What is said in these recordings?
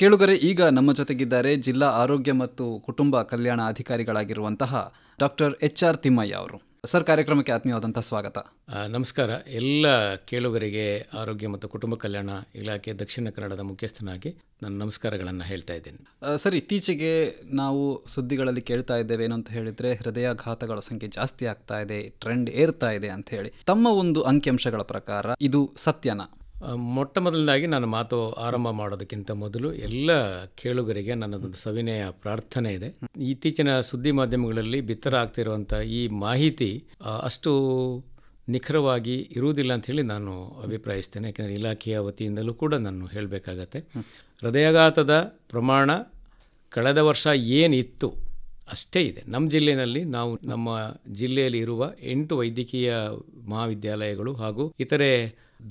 ಕೇಳುಗರೆ, ಈಗ ನಮ್ಮ ಜೊತೆಗಿದ್ದಾರೆ ಜಿಲ್ಲಾ ಆರೋಗ್ಯ ಮತ್ತು ಕುಟುಂಬ ಕಲ್ಯಾಣ ಅಧಿಕಾರಿಗಳಾಗಿರುವಂತಹ ಡಾಕ್ಟರ್ HR ತಿಮ್ಮಯ್ಯ ಅವರು. ಸರ್, ಕಾರ್ಯಕ್ರಮಕ್ಕೆ ಆತ್ಮೀಯವಾದಂತಹ ಸ್ವಾಗತ. ನಮಸ್ಕಾರ. ಎಲ್ಲ ಕೇಳುಗರಿಗೆ ಆರೋಗ್ಯ ಮತ್ತು ಕುಟುಂಬ ಕಲ್ಯಾಣ ಇಲಾಖೆ ದಕ್ಷಿಣ ಕನ್ನಡದ ಮುಖ್ಯಸ್ಥನಾಗಿ ನಾನು ನಮಸ್ಕಾರಗಳನ್ನು ಹೇಳ್ತಾ ಇದ್ದೇನೆ. ಸರ್, ಇತ್ತೀಚೆಗೆ ನಾವು ಸುದ್ದಿಗಳಲ್ಲಿ ಕೇಳ್ತಾ ಇದ್ದೇವೆ ಏನು ಅಂತ ಹೇಳಿದರೆ, ಹೃದಯಾಘಾತಗಳ ಸಂಖ್ಯೆ ಜಾಸ್ತಿ ಆಗ್ತಾ ಇದೆ, ಟ್ರೆಂಡ್ ಏರ್ತಾ ಇದೆ ಅಂತ ಹೇಳಿ. ತಮ್ಮ ಒಂದು ಅಂಕಿಅಂಶಗಳ ಪ್ರಕಾರ ಇದು ಸತ್ಯನಾ? ಮೊಟ್ಟ ಮೊದಲನಾಗಿ ನಾನು ಮಾತು ಆರಂಭ ಮಾಡೋದಕ್ಕಿಂತ ಮೊದಲು ಎಲ್ಲ ಕೇಳುಗರಿಗೆ ನನ್ನದೊಂದು ಸವಿನಯ ಪ್ರಾರ್ಥನೆ ಇದೆ. ಇತ್ತೀಚಿನ ಸುದ್ದಿ ಮಾಧ್ಯಮಗಳಲ್ಲಿ ಬಿತ್ತರ ಆಗ್ತಿರುವಂಥ ಈ ಮಾಹಿತಿ ಅಷ್ಟು ನಿಖರವಾಗಿ ಇರುವುದಿಲ್ಲ ಅಂಥೇಳಿ ನಾನು ಅಭಿಪ್ರಾಯಿಸ್ತೇನೆ. ಯಾಕೆಂದರೆ ಇಲಾಖೆಯ ವತಿಯಿಂದಲೂ ಕೂಡ ನಾನು ಹೇಳಬೇಕಾಗತ್ತೆ, ಹೃದಯಾಘಾತದ ಪ್ರಮಾಣ ಕಳೆದ ವರ್ಷ ಏನಿತ್ತು ಅಷ್ಟೇ ಇದೆ. ನಮ್ಮ ಜಿಲ್ಲೆಯಲ್ಲಿ ನಮ್ಮ ಜಿಲ್ಲೆಯಲ್ಲಿ ಇರುವ 8 ವೈದ್ಯಕೀಯ ಮಹಾವಿದ್ಯಾಲಯಗಳು ಹಾಗೂ ಇತರೆ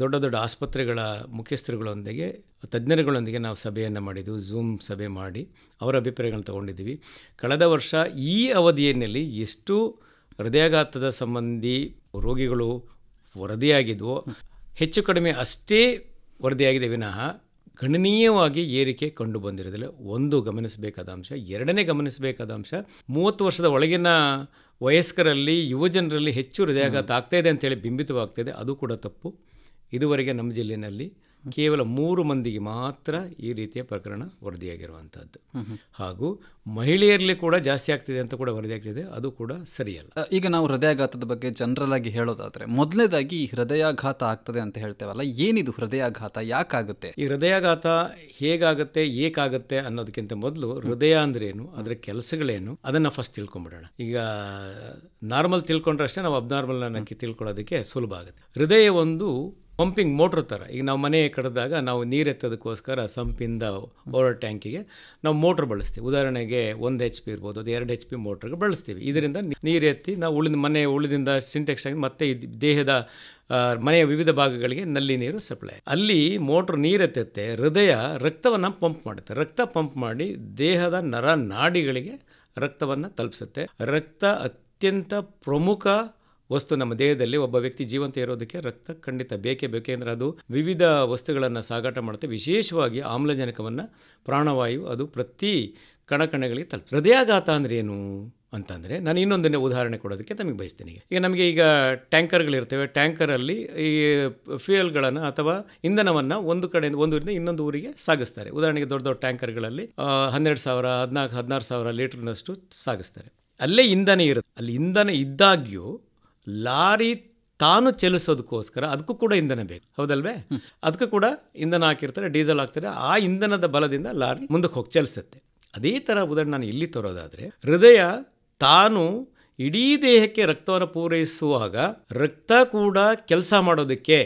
ದೊಡ್ಡ ದೊಡ್ಡ ಆಸ್ಪತ್ರೆಗಳ ಮುಖ್ಯಸ್ಥರುಗಳೊಂದಿಗೆ ತಜ್ಞರುಗಳೊಂದಿಗೆ ನಾವು ಸಭೆಯನ್ನು ಮಾಡಿದ್ದು, ಝೂಮ್ ಸಭೆ ಮಾಡಿ ಅವರ ಅಭಿಪ್ರಾಯಗಳನ್ನು ತಗೊಂಡಿದ್ದೀವಿ. ಕಳೆದ ವರ್ಷ ಈ ಅವಧಿಯಲ್ಲಿ ಎಷ್ಟು ಹೃದಯಾಘಾತದ ಸಂಬಂಧಿ ರೋಗಿಗಳು ವರದಿಯಾಗಿದ್ವೋ ಹೆಚ್ಚು ಕಡಿಮೆ ಅಷ್ಟೇ ವರದಿಯಾಗಿದೆ ವಿನಃ ಗಣನೀಯವಾಗಿ ಏರಿಕೆ ಕಂಡು ಬಂದಿರೋದಿಲ್ಲ. ಒಂದು ಗಮನಿಸಬೇಕಾದ ಅಂಶ. ಎರಡನೇ ಗಮನಿಸಬೇಕಾದ ಅಂಶ, 30 ವರ್ಷದ ಒಳಗಿನ ವಯಸ್ಕರಲ್ಲಿ, ಯುವಜನರಲ್ಲಿ ಹೆಚ್ಚು ಹೃದಯಾಘಾತ ಆಗ್ತಾಯಿದೆ ಅಂತೇಳಿ ಬಿಂಬಿತವಾಗ್ತಾಯಿದೆ. ಅದು ಕೂಡ ತಪ್ಪು. ಇದುವರೆಗೆ ನಮ್ಮ ಜಿಲ್ಲೆಯಲ್ಲಿ ಕೇವಲ 3 ಮಂದಿಗೆ ಮಾತ್ರ ಈ ರೀತಿಯ ಪ್ರಕರಣ ವರದಿಯಾಗಿರುವಂಥದ್ದು. ಹಾಗೂ ಮಹಿಳೆಯರಲ್ಲಿ ಕೂಡ ಜಾಸ್ತಿ ಆಗ್ತಿದೆ ಅಂತ ಕೂಡ ವರದಿಯಾಗ್ತಿದೆ. ಅದು ಕೂಡ ಸರಿಯಲ್ಲ. ಈಗ ನಾವು ಹೃದಯಾಘಾತದ ಬಗ್ಗೆ ಜನರಲ್ ಆಗಿ ಹೇಳೋದಾದರೆ, ಮೊದಲನೇದಾಗಿ ಈ ಹೃದಯಾಘಾತ ಆಗ್ತದೆ ಅಂತ ಹೇಳ್ತೇವಲ್ಲ, ಏನಿದು ಹೃದಯಾಘಾತ, ಯಾಕಾಗುತ್ತೆ? ಈ ಹೃದಯಾಘಾತ ಹೇಗಾಗುತ್ತೆ, ಏಕಾಗುತ್ತೆ ಅನ್ನೋದಕ್ಕಿಂತ ಮೊದಲು ಹೃದಯ ಅಂದ್ರೇನು, ಅದರ ಕೆಲಸಗಳೇನು, ಅದನ್ನು ಫಸ್ಟ್ ತಿಳ್ಕೊಂಬಿಡೋಣ. ಈಗ ನಾರ್ಮಲ್ ತಿಳ್ಕೊಂಡ್ರೆ ಅಷ್ಟೇ ನಾವು ಅಬ್ನಾರ್ಮಲ್ ಅನ್ನೋಕ್ಕೆ ತಿಳ್ಕೊಳ್ಳೋದಕ್ಕೆ ಸುಲಭ ಆಗುತ್ತೆ. ಹೃದಯ ಒಂದು ಪಂಪಿಂಗ್ ಮೋಟ್ರ್ ಥರ. ಈಗ ನಾವು ಮನೆ ಕಟ್ಟಿದಾಗ ನಾವು ನೀರೆತ್ತೋದಕ್ಕೋಸ್ಕರ ಸಂಪಿಂದ ಓವರ್ ಟ್ಯಾಂಕಿಗೆ ನಾವು ಮೋಟ್ರ್ ಬಳಸ್ತೀವಿ. ಉದಾಹರಣೆಗೆ 1 HP ಇರ್ಬೋದು, ಅದು 2 HP ಮೋಟ್ರಿಗೆ ಬಳಸ್ತೀವಿ. ಇದರಿಂದ ನೀರೆತ್ತಿ ನಾವು ಉಳಿದಿಂದ ಸಿಂಟೆಕ್ಸ್ ಆಗಿ ಮತ್ತೆ ದೇಹದ ಮನೆಯ ವಿವಿಧ ಭಾಗಗಳಿಗೆ ನಲ್ಲಿ ನೀರು ಸಪ್ಲೈ. ಅಲ್ಲಿ ಮೋಟ್ರ್ ನೀರೆತ್ತೆ, ಹೃದಯ ರಕ್ತವನ್ನು ಪಂಪ್ ಮಾಡುತ್ತೆ. ರಕ್ತ ಪಂಪ್ ಮಾಡಿ ದೇಹದ ನರ ನಾಡಿಗಳಿಗೆ ರಕ್ತವನ್ನು ತಲುಪಿಸುತ್ತೆ. ರಕ್ತ ಅತ್ಯಂತ ಪ್ರಮುಖ ವಸ್ತು ನಮ್ಮ ದೇಹದಲ್ಲಿ. ಒಬ್ಬ ವ್ಯಕ್ತಿ ಜೀವಂತ ಇರೋದಕ್ಕೆ ರಕ್ತ ಖಂಡಿತ ಬೇಕೇ ಅಂದರೆ ಅದು ವಿವಿಧ ವಸ್ತುಗಳನ್ನು ಸಾಗಾಟ ಮಾಡುತ್ತೆ. ವಿಶೇಷವಾಗಿ ಆಮ್ಲಜನಕವನ್ನು, ಪ್ರಾಣವಾಯು ಅದು ಪ್ರತಿ ಕಣಕಣಗಳಿಗೆ ತಲುಪಿಸುತ್ತೆ. ಹೃದಯಾಘಾತ ಅಂದರೆ ಏನು ಅಂತಂದರೆ, ನಾನು ಇನ್ನೊಂದನ್ನೇ ಉದಾಹರಣೆ ಕೊಡೋದಕ್ಕೆ ನಮಗೆ ಬಯಸ್ತೀನಿ. ಈಗ ಟ್ಯಾಂಕರ್ಗಳಿರ್ತವೆ. ಟ್ಯಾಂಕರಲ್ಲಿ ಈ ಫ್ಯೂಯಲ್ಗಳನ್ನು ಅಥವಾ ಇಂಧನವನ್ನು ಒಂದು ಕಡೆಯಿಂದ ಒಂದೂರಿಂದ ಇನ್ನೊಂದು ಊರಿಗೆ ಸಾಗಿಸ್ತಾರೆ. ಉದಾಹರಣೆಗೆ ದೊಡ್ಡ ದೊಡ್ಡ ಟ್ಯಾಂಕರ್ಗಳಲ್ಲಿ 12,000, 16,000 ಲೀಟರ್ನಷ್ಟು ಸಾಗಿಸ್ತಾರೆ. ಅಲ್ಲೇ ಇಂಧನ ಇರುತ್ತೆ. ಅಲ್ಲಿ ಇಂಧನ ಇದ್ದಾಗ್ಯೂ ಲಾರಿ ತಾನು ಚಲಿಸೋದಕ್ಕೋಸ್ಕರ ಅದಕ್ಕೂ ಕೂಡ ಇಂಧನ ಬೇಕು, ಹೌದಲ್ವೇ? ಅದಕ್ಕೂ ಕೂಡ ಇಂಧನ ಹಾಕಿರ್ತಾರೆ, ಡೀಸೆಲ್ ಹಾಕ್ತಾರೆ. ಆ ಇಂಧನದ ಬಲದಿಂದ ಲಾರಿ ಮುಂದಕ್ಕೆ ಹೋಗಿ ಚಲಿಸುತ್ತೆ. ಅದೇ ಥರ ಉದಾಹರಣೆ ನಾನು ಇಲ್ಲಿ ತರೋದಾದರೆ, ಹೃದಯ ತಾನು ಇಡೀ ದೇಹಕ್ಕೆ ರಕ್ತವನ್ನು ಪೂರೈಸುವಾಗ ರಕ್ತ ಕೂಡ ಕೆಲಸ ಮಾಡೋದಕ್ಕೆ,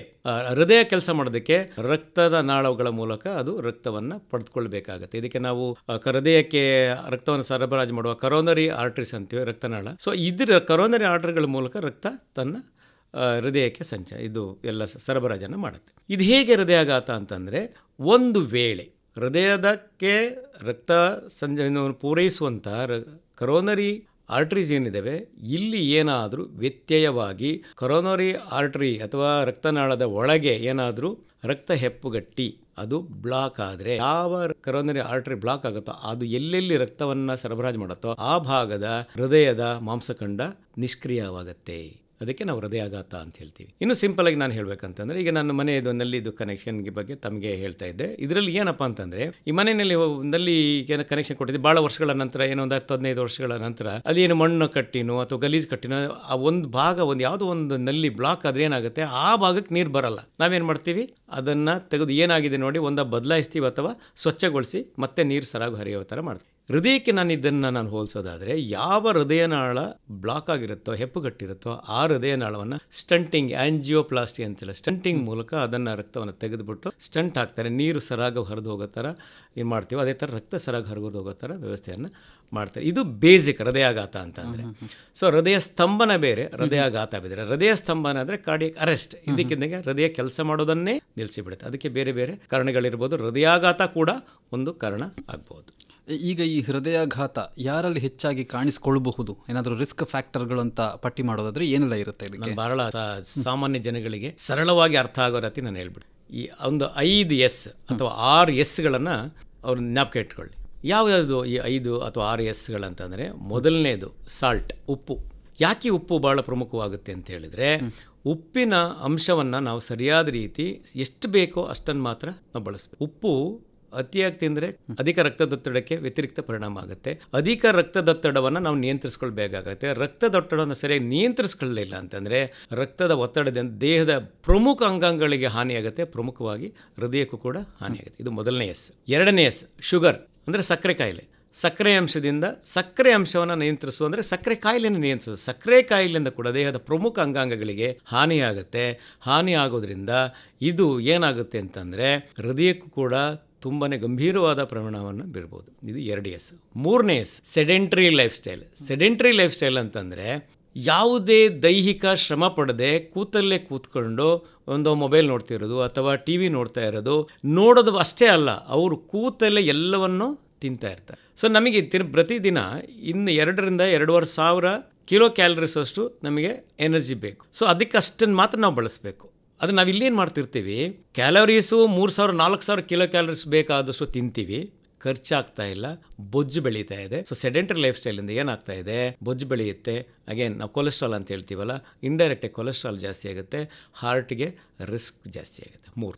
ಹೃದಯ ಕೆಲಸ ಮಾಡೋದಕ್ಕೆ ರಕ್ತದ ನಾಳಗಳ ಮೂಲಕ ಅದು ರಕ್ತವನ್ನು ಪಡೆದುಕೊಳ್ಬೇಕಾಗತ್ತೆ. ಇದಕ್ಕೆ ನಾವು ಹೃದಯಕ್ಕೆ ರಕ್ತವನ್ನು ಸರಬರಾಜು ಮಾಡುವ ಕರೋನರಿ ಆರ್ಟರೀಸ್ ಅಂತೀವಿ, ರಕ್ತನಾಳ. ಸೊ ಇದರ ಕರೋನರಿ ಆರ್ಟರಿಗಳ ಮೂಲಕ ರಕ್ತ ತನ್ನ ಹೃದಯಕ್ಕೆ ಇದು ಎಲ್ಲ ಸರಬರಾಜನ್ನು ಮಾಡುತ್ತೆ. ಇದು ಹೇಗೆ ಹೃದಯಾಘಾತ ಅಂತಂದರೆ, ಒಂದು ವೇಳೆ ಹೃದಯದಕ್ಕೆ ರಕ್ತ ಸಂಜಯನವನ್ನು ಪೂರೈಸುವಂಥ ಕರೋನರಿ ಆರ್ಟರೀಸ್ ಏನಿದ್ದಾವೆ, ಇಲ್ಲಿ ಏನಾದರೂ ವ್ಯತ್ಯಯವಾಗಿ ಕರೋನರಿ ಆರ್ಟರಿ ಅಥವಾ ರಕ್ತನಾಳದ ಒಳಗೆ ಏನಾದರೂ ರಕ್ತ ಹೆಪ್ಪುಗಟ್ಟಿ ಅದು ಬ್ಲಾಕ್ ಆದರೆ, ಯಾವ ಕರೋನರಿ ಆರ್ಟರಿ ಬ್ಲಾಕ್ ಆಗುತ್ತೋ ಅದು ಎಲ್ಲೆಲ್ಲಿ ರಕ್ತವನ್ನು ಸರಬರಾಜು ಮಾಡುತ್ತೋ ಆ ಭಾಗದ ಹೃದಯದ ಮಾಂಸಖಂಡ ನಿಷ್ಕ್ರಿಯವಾಗುತ್ತೆ. ಅದಕ್ಕೆ ನಾವು ಹೃದಯಾಘಾತ ಅಂತ ಹೇಳ್ತೀವಿ. ಇನ್ನು ಸಿಂಪಲ್ ಆಗಿ ನಾನು ಹೇಳಬೇಕಂತಂದರೆ, ಈಗ ನನ್ನ ಮನೆಯದು ನಲ್ಲಿದು ಕನೆಕ್ಷನ್ ಬಗ್ಗೆ ತಮಗೆ ಹೇಳ್ತಾ ಇದ್ದೆ. ಇದರಲ್ಲಿ ಏನಪ್ಪ ಅಂತಂದರೆ, ಈ ಮನೆಯಲ್ಲಿ ನಲ್ಲಿ ಕನೆಕ್ಷನ್ ಕೊಟ್ಟಿದ್ದೆ ಭಾಳ ವರ್ಷಗಳ ನಂತರ, ಏನೋ ಒಂದು 10-15 ವರ್ಷಗಳ ನಂತರ ಅದೇನು ಮಣ್ಣು ಕಟ್ಟಿನೋ ಅಥವಾ ಗಲೀಜು ಕಟ್ಟಿನೋ ಆ ಒಂದು ಭಾಗ ಯಾವುದೋ ಒಂದು ನಲ್ಲಿ ಬ್ಲಾಕ್ ಆದರೆ ಏನಾಗುತ್ತೆ, ಆ ಭಾಗಕ್ಕೆ ನೀರು ಬರಲ್ಲ. ನಾವೇನು ಮಾಡ್ತೀವಿ, ಅದನ್ನು ತೆಗೆದು ಏನಾಗಿದೆ ನೋಡಿ ಬದಲಾಯಿಸ್ತೀವಿ ಅಥವಾ ಸ್ವಚ್ಛಗೊಳಿಸಿ ಮತ್ತೆ ನೀರು ಸರಾಗಿ ಹರಿಯೋ ಥರ ಮಾಡ್ತೀವಿ. ಹೃದಯಕ್ಕೆ ನಾನು ಹೋಲಿಸೋದಾದರೆ, ಯಾವ ಹೃದಯನಾಳ ಬ್ಲಾಕ್ ಆಗಿರುತ್ತೋ, ಹೆಪ್ಪುಗಟ್ಟಿರುತ್ತೋ ಆ ಹೃದಯನಾಳವನ್ನು ಸ್ಟಂಟಿಂಗ್, ಆಂಜಿಯೋಪ್ಲಾಸ್ಟಿ ಅಂತಿಲ್ಲ, ಸ್ಟಂಟಿಂಗ್ ಮೂಲಕ ಅದನ್ನು ರಕ್ತವನ್ನು ತೆಗೆದುಬಿಟ್ಟು ಸ್ಟಂಟ್ ಹಾಕ್ತಾರೆ. ನೀರು ಸರಾಗ ಹರಿದು ಹೋಗೋ ಥರ ಏನು ಮಾಡ್ತೀವಿ, ಅದೇ ಥರ ರಕ್ತ ಸರಾಗ ಹರಿದು ಹೋಗೋ ಥರ ವ್ಯವಸ್ಥೆಯನ್ನು ಮಾಡ್ತಾರೆ. ಇದು ಬೇಸಿಕ್ ಹೃದಯಾಘಾತ ಅಂತಂದರೆ. ಸೊ ಹೃದಯ ಸ್ತಂಭನ ಬೇರೆ, ಹೃದಯಾಘಾತ ಬೇರೆ. ಹೃದಯ ಸ್ತಂಭನ ಅಂದರೆ ಕಾರ್ಡಿಯಕ್ ಅರೆಸ್ಟ್, ಇದಕ್ಕಿಂತ ಹೃದಯ ಕೆಲಸ ಮಾಡೋದನ್ನೇ ನಿಲ್ಲಿಸಿಬಿಡುತ್ತೆ. ಅದಕ್ಕೆ ಬೇರೆ ಬೇರೆ ಕಾರಣಗಳಿರ್ಬೋದು. ಹೃದಯಾಘಾತ ಕೂಡ ಒಂದು ಕಾರಣ ಆಗ್ಬೋದು. ಈಗ ಈ ಹೃದಯಾಘಾತ ಯಾರಲ್ಲಿ ಹೆಚ್ಚಾಗಿ ಕಾಣಿಸಿಕೊಳ್ಳಬಹುದು, ಏನಾದರೂ ರಿಸ್ಕ್ ಫ್ಯಾಕ್ಟರ್ಗಳು ಅಂತ ಪಟ್ಟಿ ಮಾಡೋದಾದ್ರೆ ಏನೆಲ್ಲ ಇರುತ್ತೆ? ಇದಕ್ಕೆ ಬಹಳ ಸಾಮಾನ್ಯ ಜನಗಳಿಗೆ ಸರಳವಾಗಿ ಅರ್ಥ ಆಗೋ ರೀತಿ ನಾನು ಹೇಳ್ಬಿಡ್ತೀನಿ. ಈ ಒಂದು 5 S ಅಥವಾ 6 Sಗಳನ್ನು ಅವ್ರ ಜ್ಞಾಪಕ ಇಟ್ಕೊಳ್ಳಿ. ಯಾವ್ಯಾವುದು ಈ 5 ಅಥವಾ 6 ಎಸ್ಗಳಂತಂದರೆ, ಮೊದಲನೇದು ಸಾಲ್ಟ್, ಉಪ್ಪು. ಯಾಕೆ ಉಪ್ಪು ಭಾಳ ಪ್ರಮುಖವಾಗುತ್ತೆ ಅಂತ ಹೇಳಿದರೆ, ಉಪ್ಪಿನ ಅಂಶವನ್ನು ನಾವು ಸರಿಯಾದ ರೀತಿ ಎಷ್ಟು ಬೇಕೋ ಅಷ್ಟನ್ನು ಮಾತ್ರ ನಾವು ಬಳಸಬೇಕು. ಉಪ್ಪು ಅತಿಯಾಗಿ ತಿಂದರೆ ಅಧಿಕ ರಕ್ತದೊತ್ತಡಕ್ಕೆ ವ್ಯತಿರಿಕ್ತ ಪರಿಣಾಮ ಆಗುತ್ತೆ. ಅಧಿಕ ರಕ್ತದೊತ್ತಡವನ್ನು ನಾವು ನಿಯಂತ್ರಿಸ್ಕೊಳ್ಬೇಕಾಗತ್ತೆ. ರಕ್ತದೊತ್ತಡವನ್ನು ಸರಿಯಾಗಿ ನಿಯಂತ್ರಿಸ್ಕೊಳ್ಳಲಿಲ್ಲ ಅಂತಂದರೆ ರಕ್ತದ ಒತ್ತಡದಿಂದ ದೇಹದ ಪ್ರಮುಖ ಅಂಗಾಂಗಗಳಿಗೆ ಹಾನಿಯಾಗುತ್ತೆ, ಪ್ರಮುಖವಾಗಿ ಹೃದಯಕ್ಕೂ ಕೂಡ ಹಾನಿಯಾಗುತ್ತೆ. ಇದು ಮೊದಲನೇ ಎಸ್. ಎರಡನೇ ಎಸ್ ಶುಗರ್, ಅಂದರೆ ಸಕ್ಕರೆ ಕಾಯಿಲೆ. ಸಕ್ಕರೆ ಅಂಶದಿಂದ ಸಕ್ಕರೆ ಅಂಶವನ್ನು ನಿಯಂತ್ರಿಸುವ ಅಂದರೆ ಸಕ್ಕರೆ ಕಾಯಿಲೆಯನ್ನು ನಿಯಂತ್ರಿಸುವ. ಸಕ್ಕರೆ ಕಾಯಿಲೆಯಿಂದ ಕೂಡ ದೇಹದ ಪ್ರಮುಖ ಅಂಗಾಂಗಗಳಿಗೆ ಹಾನಿಯಾಗುತ್ತೆ. ಹಾನಿ ಆಗೋದ್ರಿಂದ ಇದು ಏನಾಗುತ್ತೆ ಅಂತಂದರೆ ಹೃದಯಕ್ಕೂ ಕೂಡ ತುಂಬಾ ಗಂಭೀರವಾದ ಪರಿಣಾಮವನ್ನು ಬೀರ್ಬೋದು. ಇದು 2 ಎಸ್. 3ನೇ S sedentary life style. Sedentary life style ಅಂತಂದರೆ ಯಾವುದೇ ದೈಹಿಕ ಶ್ರಮ ಪಡದೆ ಕೂತಲ್ಲೇ ಕೂತ್ಕೊಂಡು ಒಂದು ಮೊಬೈಲ್ ನೋಡ್ತಿರೋದು ಅಥವಾ ಟಿ ವಿ ನೋಡ್ತಾ ಇರೋದು. ನೋಡೋದು ಅಷ್ಟೇ ಅಲ್ಲ, ಅವರು ಕೂತಲ್ಲೇ ಎಲ್ಲವನ್ನು ತಿಂತಾ ಇರ್ತಾರೆ. ಸೊ ನಮಗೆ ಪ್ರತಿದಿನ 2,000 ರಿಂದ 2,500 ಕಿಲೋ ಕ್ಯಾಲರೀಸ್ ಅಷ್ಟು ನಮಗೆ ಎನರ್ಜಿ ಬೇಕು. ಸೊ ಅದಕ್ಕೆ ಅಷ್ಟನ್ನು ಮಾತ್ರ ನಾವು ಬಳಸಬೇಕು. ಅದು ನಾವು ಇಲ್ಲೇನು ಮಾಡ್ತಿರ್ತೀವಿ, ಕ್ಯಾಲರೀಸು 3,000-4,000 ಕಿಲೋ ಕ್ಯಾಲರೀಸ್ ಬೇಕಾದಷ್ಟು ತಿಂತೀವಿ, ಖರ್ಚಾಗ್ತಾ ಇಲ್ಲ, ಬೊಜ್ಜು ಬೆಳೀತಾ ಇದೆ. ಸೊ ಸೆಡೆಂಟರಿ ಲೈಫ್ ಸ್ಟೈಲಿಂದ ಏನಾಗ್ತಾ ಇದೆ, ಬೊಜ್ಜು ಬೆಳೆಯುತ್ತೆ. ಅಗೇನ್ ನಾವು ಕೊಲೆಸ್ಟ್ರಾಲ್ ಅಂತ ಹೇಳ್ತೀವಲ್ಲ, ಇಂಡೈರೆಕ್ಟಾಗಿ ಕೊಲೆಸ್ಟ್ರಾಲ್ ಜಾಸ್ತಿ ಆಗುತ್ತೆ, ಹಾರ್ಟ್ಗೆ ರಿಸ್ಕ್ ಜಾಸ್ತಿ ಆಗುತ್ತೆ.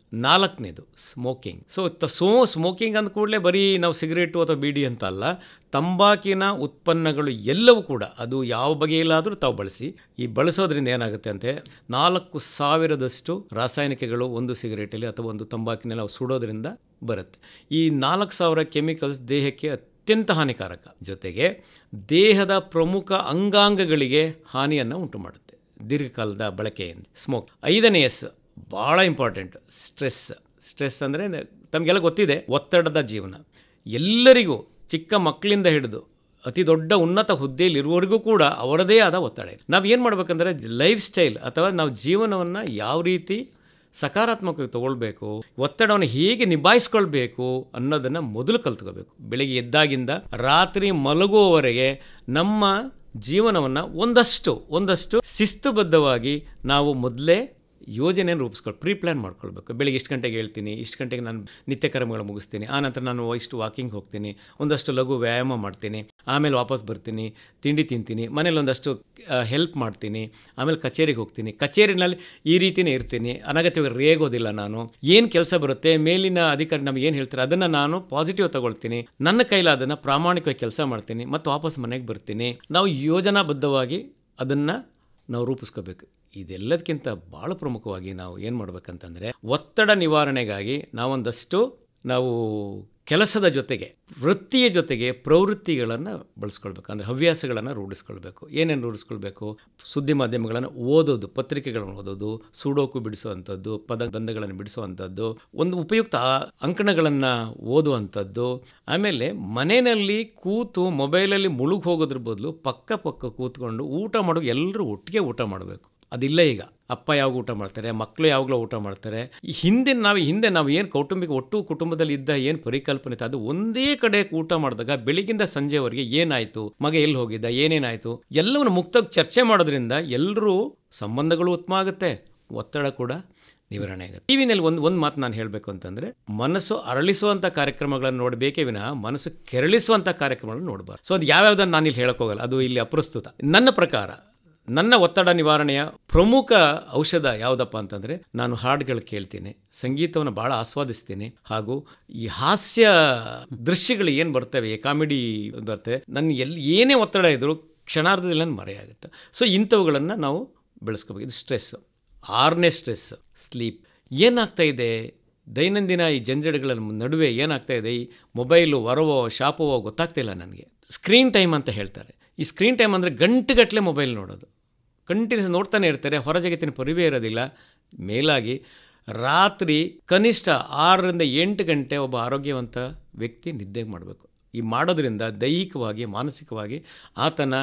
4ನೇದು ಸ್ಮೋಕಿಂಗ್. ಸೊ ಸ್ಮೋಕಿಂಗ್ ಅಂದ ಕೂಡಲೇ ಬರೀ ನಾವು ಸಿಗರೇಟು ಅಥವಾ ಬೀಡಿ ಅಂತ ಅಲ್ಲ, ತಂಬಾಕಿನ ಉತ್ಪನ್ನಗಳು ಎಲ್ಲವೂ ಕೂಡ ಅದು ಯಾವ ಬಗೆಯಲ್ಲಾದರೂ ತಾವು ಬಳಸಿ. ಈ ಬಳಸೋದ್ರಿಂದ ಏನಾಗುತ್ತೆ ಅಂತೆ, 4,000ದಷ್ಟು ರಾಸಾಯನಿಕಗಳು ಒಂದು ಸಿಗರೇಟಲ್ಲಿ ಅಥವಾ ಒಂದು ತಂಬಾಕಿನಲ್ಲಿ ನಾವು ಸುಡೋದ್ರಿಂದ ಬರುತ್ತೆ. ಈ 4,000 ಕೆಮಿಕಲ್ಸ್ ದೇಹಕ್ಕೆ ಅತ್ಯಂತ ಹಾನಿಕಾರಕ, ಜೊತೆಗೆ ದೇಹದ ಪ್ರಮುಖ ಅಂಗಾಂಗಗಳಿಗೆ ಹಾನಿಯನ್ನು ಉಂಟು ಮಾಡುತ್ತೆ ದೀರ್ಘಕಾಲದ ಬಳಕೆಯಿಂದ ಸ್ಮೋಕ್. 5ನೇ ಎಸ್ ಭಾಳ ಇಂಪಾರ್ಟೆಂಟ್, ಸ್ಟ್ರೆಸ್. ಸ್ಟ್ರೆಸ್ ಅಂದರೆ ತಮಗೆಲ್ಲ ಗೊತ್ತಿದೆ, ಒತ್ತಡದ ಜೀವನ. ಎಲ್ಲರಿಗೂ ಚಿಕ್ಕ ಮಕ್ಕಳಿಂದ ಹಿಡಿದು ಅತಿ ದೊಡ್ಡ ಉನ್ನತ ಹುದ್ದೆಯಲ್ಲಿರುವವರೆಗೂ ಕೂಡ ಅವರದೇ ಆದ ಒತ್ತಡ ಇದೆ. ನಾವು ಏನು ಮಾಡಬೇಕಂದ್ರೆ ಲೈಫ್ ಸ್ಟೈಲ್ ಅಥವಾ ನಾವು ಜೀವನವನ್ನು ಯಾವ ರೀತಿ ಸಕಾರಾತ್ಮಕವಾಗಿ ತಗೊಳ್ಬೇಕು, ಒತ್ತಡವನ್ನು ಹೇಗೆ ನಿಭಾಯಿಸ್ಕೊಳ್ಬೇಕು ಅನ್ನೋದನ್ನು ಮೊದಲು ಕಲ್ತ್ಕೋಬೇಕು. ಬೆಳಿಗ್ಗೆ ಎದ್ದಾಗಿಂದ ರಾತ್ರಿ ಮಲಗುವವರೆಗೆ ನಮ್ಮ ಜೀವನವನ್ನು ಒಂದಷ್ಟು ಶಿಸ್ತುಬದ್ಧವಾಗಿ ನಾವು ಮೊದಲೇ ಯೋಜನೆಯನ್ನು ರೂಪಿಸ್ಕೊಂಡು ಪ್ಲಾನ್ ಮಾಡ್ಕೊಳ್ಬೇಕು. ಬೆಳಿಗ್ಗೆ ಇಷ್ಟು ಗಂಟೆಗೆ ಹೇಳ್ತೀನಿ, ಇಷ್ಟು ಗಂಟೆಗೆ ನಾನು ನಿತ್ಯ ಕರ್ಮಗಳು ಮುಗಿಸ್ತೀನಿ, ಆನಂತರ ನಾನು ಇಷ್ಟು ವಾಕಿಂಗ್ ಹೋಗ್ತೀನಿ, ಒಂದಷ್ಟು ಲಘು ವ್ಯಾಯಾಮ ಮಾಡ್ತೀನಿ, ಆಮೇಲೆ ವಾಪಸ್ ಬರ್ತೀನಿ, ತಿಂಡಿ ತಿಂತೀನಿ, ಮನೇಲಿ ಒಂದಷ್ಟು ಹೆಲ್ಪ್ ಮಾಡ್ತೀನಿ, ಆಮೇಲೆ ಕಚೇರಿಗೆ ಹೋಗ್ತೀನಿ, ಕಚೇರಿನಲ್ಲಿ ಈ ರೀತಿಯೇ ಇರ್ತೀನಿ, ಅನಗತ್ಯವಾಗಿ ರೇಗೋದಿಲ್ಲ. ನಾನು ಏನು ಕೆಲಸ ಬರುತ್ತೆ ಮೇಲಿನ ಅಧಿಕಾರಿ ನಮ್ಗೆ ಏನು ಹೇಳ್ತಾರೆ ಅದನ್ನು ನಾನು ಪಾಸಿಟಿವ್ ತಗೊಳ್ತೀನಿ, ನನ್ನ ಕೈಲಾದನ್ನು ಪ್ರಾಮಾಣಿಕವಾಗಿ ಕೆಲಸ ಮಾಡ್ತೀನಿ ಮತ್ತು ವಾಪಸ್ ಮನೆಗೆ ಬರ್ತೀನಿ. ನಾವು ಯೋಜನಾಬದ್ಧವಾಗಿ ಅದನ್ನು ನಾವು ರೂಪಿಸ್ಕೋಬೇಕು. ಇದೆಲ್ಲದಕ್ಕಿಂತ ಭಾಳ ಪ್ರಮುಖವಾಗಿ ನಾವು ಏನು ಮಾಡಬೇಕಂತಂದರೆ ಒತ್ತಡ ನಿವಾರಣೆಗಾಗಿ ನಾವು ಕೆಲಸದ ಜೊತೆಗೆ ವೃತ್ತಿಯ ಜೊತೆಗೆ ಪ್ರವೃತ್ತಿಗಳನ್ನು ಬಳಸ್ಕೊಳ್ಬೇಕು. ಅಂದರೆ ಹವ್ಯಾಸಗಳನ್ನು ರೂಢಿಸ್ಕೊಳ್ಬೇಕು. ಏನೇನು ರೂಢಿಸ್ಕೊಳ್ಬೇಕು? ಸುದ್ದಿ ಮಾಧ್ಯಮಗಳನ್ನು ಓದೋದು, ಪತ್ರಿಕೆಗಳನ್ನು ಓದೋದು, ಸುಡೋಕು ಬಿಡಿಸುವಂಥದ್ದು, ಪದಬಂಧಗಳನ್ನು ಬಿಡಿಸುವಂಥದ್ದು, ಒಂದು ಉಪಯುಕ್ತ ಅಂಕಣಗಳನ್ನು ಓದುವಂಥದ್ದು. ಆಮೇಲೆ ಮನೆಯಲ್ಲಿ ಕೂತು ಮೊಬೈಲಲ್ಲಿ ಮುಳುಗಿ ಹೋಗೋದ್ರ ಬದಲು ಪಕ್ಕ ಕೂತ್ಕೊಂಡು ಊಟ ಮಾಡೋದು ಎಲ್ಲರೂ ಒಟ್ಟಿಗೆ ಊಟ ಮಾಡಬೇಕು. ಅದಿಲ್ಲ ಈಗ. ಅಪ್ಪ ಯಾವಾಗ ಊಟ ಮಾಡ್ತಾರೆ, ಮಕ್ಕಳು ಯಾವಾಗಲೂ ಊಟ ಮಾಡ್ತಾರೆ. ಹಿಂದೆ ನಾವು ಏನು ಒಟ್ಟು ಕುಟುಂಬದಲ್ಲಿ ಇದ್ದ ಏನು ಪರಿಕಲ್ಪನೆ ಇತ್ತು ಅದು ಒಂದೇ ಕಡೆ ಊಟ ಮಾಡಿದಾಗ ಬೆಳಿಗ್ಗಿಂದ ಸಂಜೆವರೆಗೆ ಏನಾಯಿತು, ಮಗ ಎಲ್ಲಿ ಹೋಗಿದ್ದ, ಏನೇನಾಯಿತು ಎಲ್ಲವನ್ನು ಮುಕ್ತವಾಗಿ ಚರ್ಚೆ ಮಾಡೋದ್ರಿಂದ ಎಲ್ಲರೂ ಸಂಬಂಧಗಳು ಉತ್ತಮ ಆಗುತ್ತೆ, ಒತ್ತಡ ಕೂಡ ನಿವಾರಣೆ ಆಗುತ್ತೆ. ಟಿವಿನಲ್ಲಿ ಒಂದು ಮಾತು ನಾನು ಹೇಳಬೇಕು ಅಂತಂದರೆ, ಮನಸ್ಸು ಅರಳಿಸುವಂಥ ಕಾರ್ಯಕ್ರಮಗಳನ್ನು ನೋಡಬೇಕೇ ವಿನಃ ಮನಸ್ಸು ಕೆರಳಿಸುವಂಥ ಕಾರ್ಯಕ್ರಮಗಳನ್ನು ನೋಡಬಾರ್ದು. ಸೊ ಅದು ಯಾವ್ಯಾವ್ದನ್ನು ನಾನು ಇಲ್ಲಿ ಹೇಳೋಕ್ಕೋಗಲ್ಲ, ಅದು ಇಲ್ಲಿ ಅಪ್ರಸ್ತುತ. ನನ್ನ ಪ್ರಕಾರ ನನ್ನ ಒತ್ತಡ ನಿವಾರಣೆಯ ಪ್ರಮುಖ ಔಷಧ ಯಾವುದಪ್ಪ ಅಂತಂದರೆ, ನಾನು ಹಾಡುಗಳು ಕೇಳ್ತೀನಿ, ಸಂಗೀತವನ್ನು ಭಾಳ ಆಸ್ವಾದಿಸ್ತೀನಿ, ಹಾಗೂ ಈ ಹಾಸ್ಯ ದೃಶ್ಯಗಳು ಏನು ಬರ್ತವೆ, ಕಾಮಿಡಿ ಬರ್ತವೆ, ನನ್ನ ಏನೇ ಒತ್ತಡ ಇದ್ದರೂ ಕ್ಷಣಾರ್ಧದಲ್ಲಿ ನನ್ನ ಮರೆಯಾಗುತ್ತೆ. ಸೊ ಇಂಥವುಗಳನ್ನು ನಾವು ಬೆಳೆಸ್ಕೋಬೇಕು. ಇದು ಸ್ಟ್ರೆಸ್. 6ನೇ ಸ್ಟ್ರೆಸ್ ಸ್ಲೀಪ್. ಏನಾಗ್ತಾಯಿದೆ ದೈನಂದಿನ ಈ ಜಂಜಡಗಳ ನಡುವೆ ಏನಾಗ್ತಾಯಿದೆ, ಈ ಮೊಬೈಲು ಹೊರವೋ ಶಾಪವೋ ಗೊತ್ತಾಗ್ತಿಲ್ಲ ನನಗೆ. ಸ್ಕ್ರೀನ್ ಟೈಮ್ ಅಂತ ಹೇಳ್ತಾರೆ. ಈ ಸ್ಕ್ರೀನ್ ಟೈಮ್ ಅಂದರೆ ಗಂಟೆಗಟ್ಟಲೆ ಮೊಬೈಲ್ ನೋಡೋದು, ಕಂಟಿನ್ಯೂಸ್ ನೋಡ್ತಾನೆ ಇರ್ತಾರೆ, ಹೊರ ಜಗತ್ತಿನ ಪರಿವೇ ಇರೋದಿಲ್ಲ. ಮೇಲಾಗಿ ರಾತ್ರಿ ಕನಿಷ್ಠ 6 ರಿಂದ 8 ಗಂಟೆ ಒಬ್ಬ ಆರೋಗ್ಯವಂತ ವ್ಯಕ್ತಿ ನಿದ್ದೆ ಮಾಡಬೇಕು. ಈ ಮಾಡೋದ್ರಿಂದ ದೈಹಿಕವಾಗಿ ಮಾನಸಿಕವಾಗಿ ಆತನ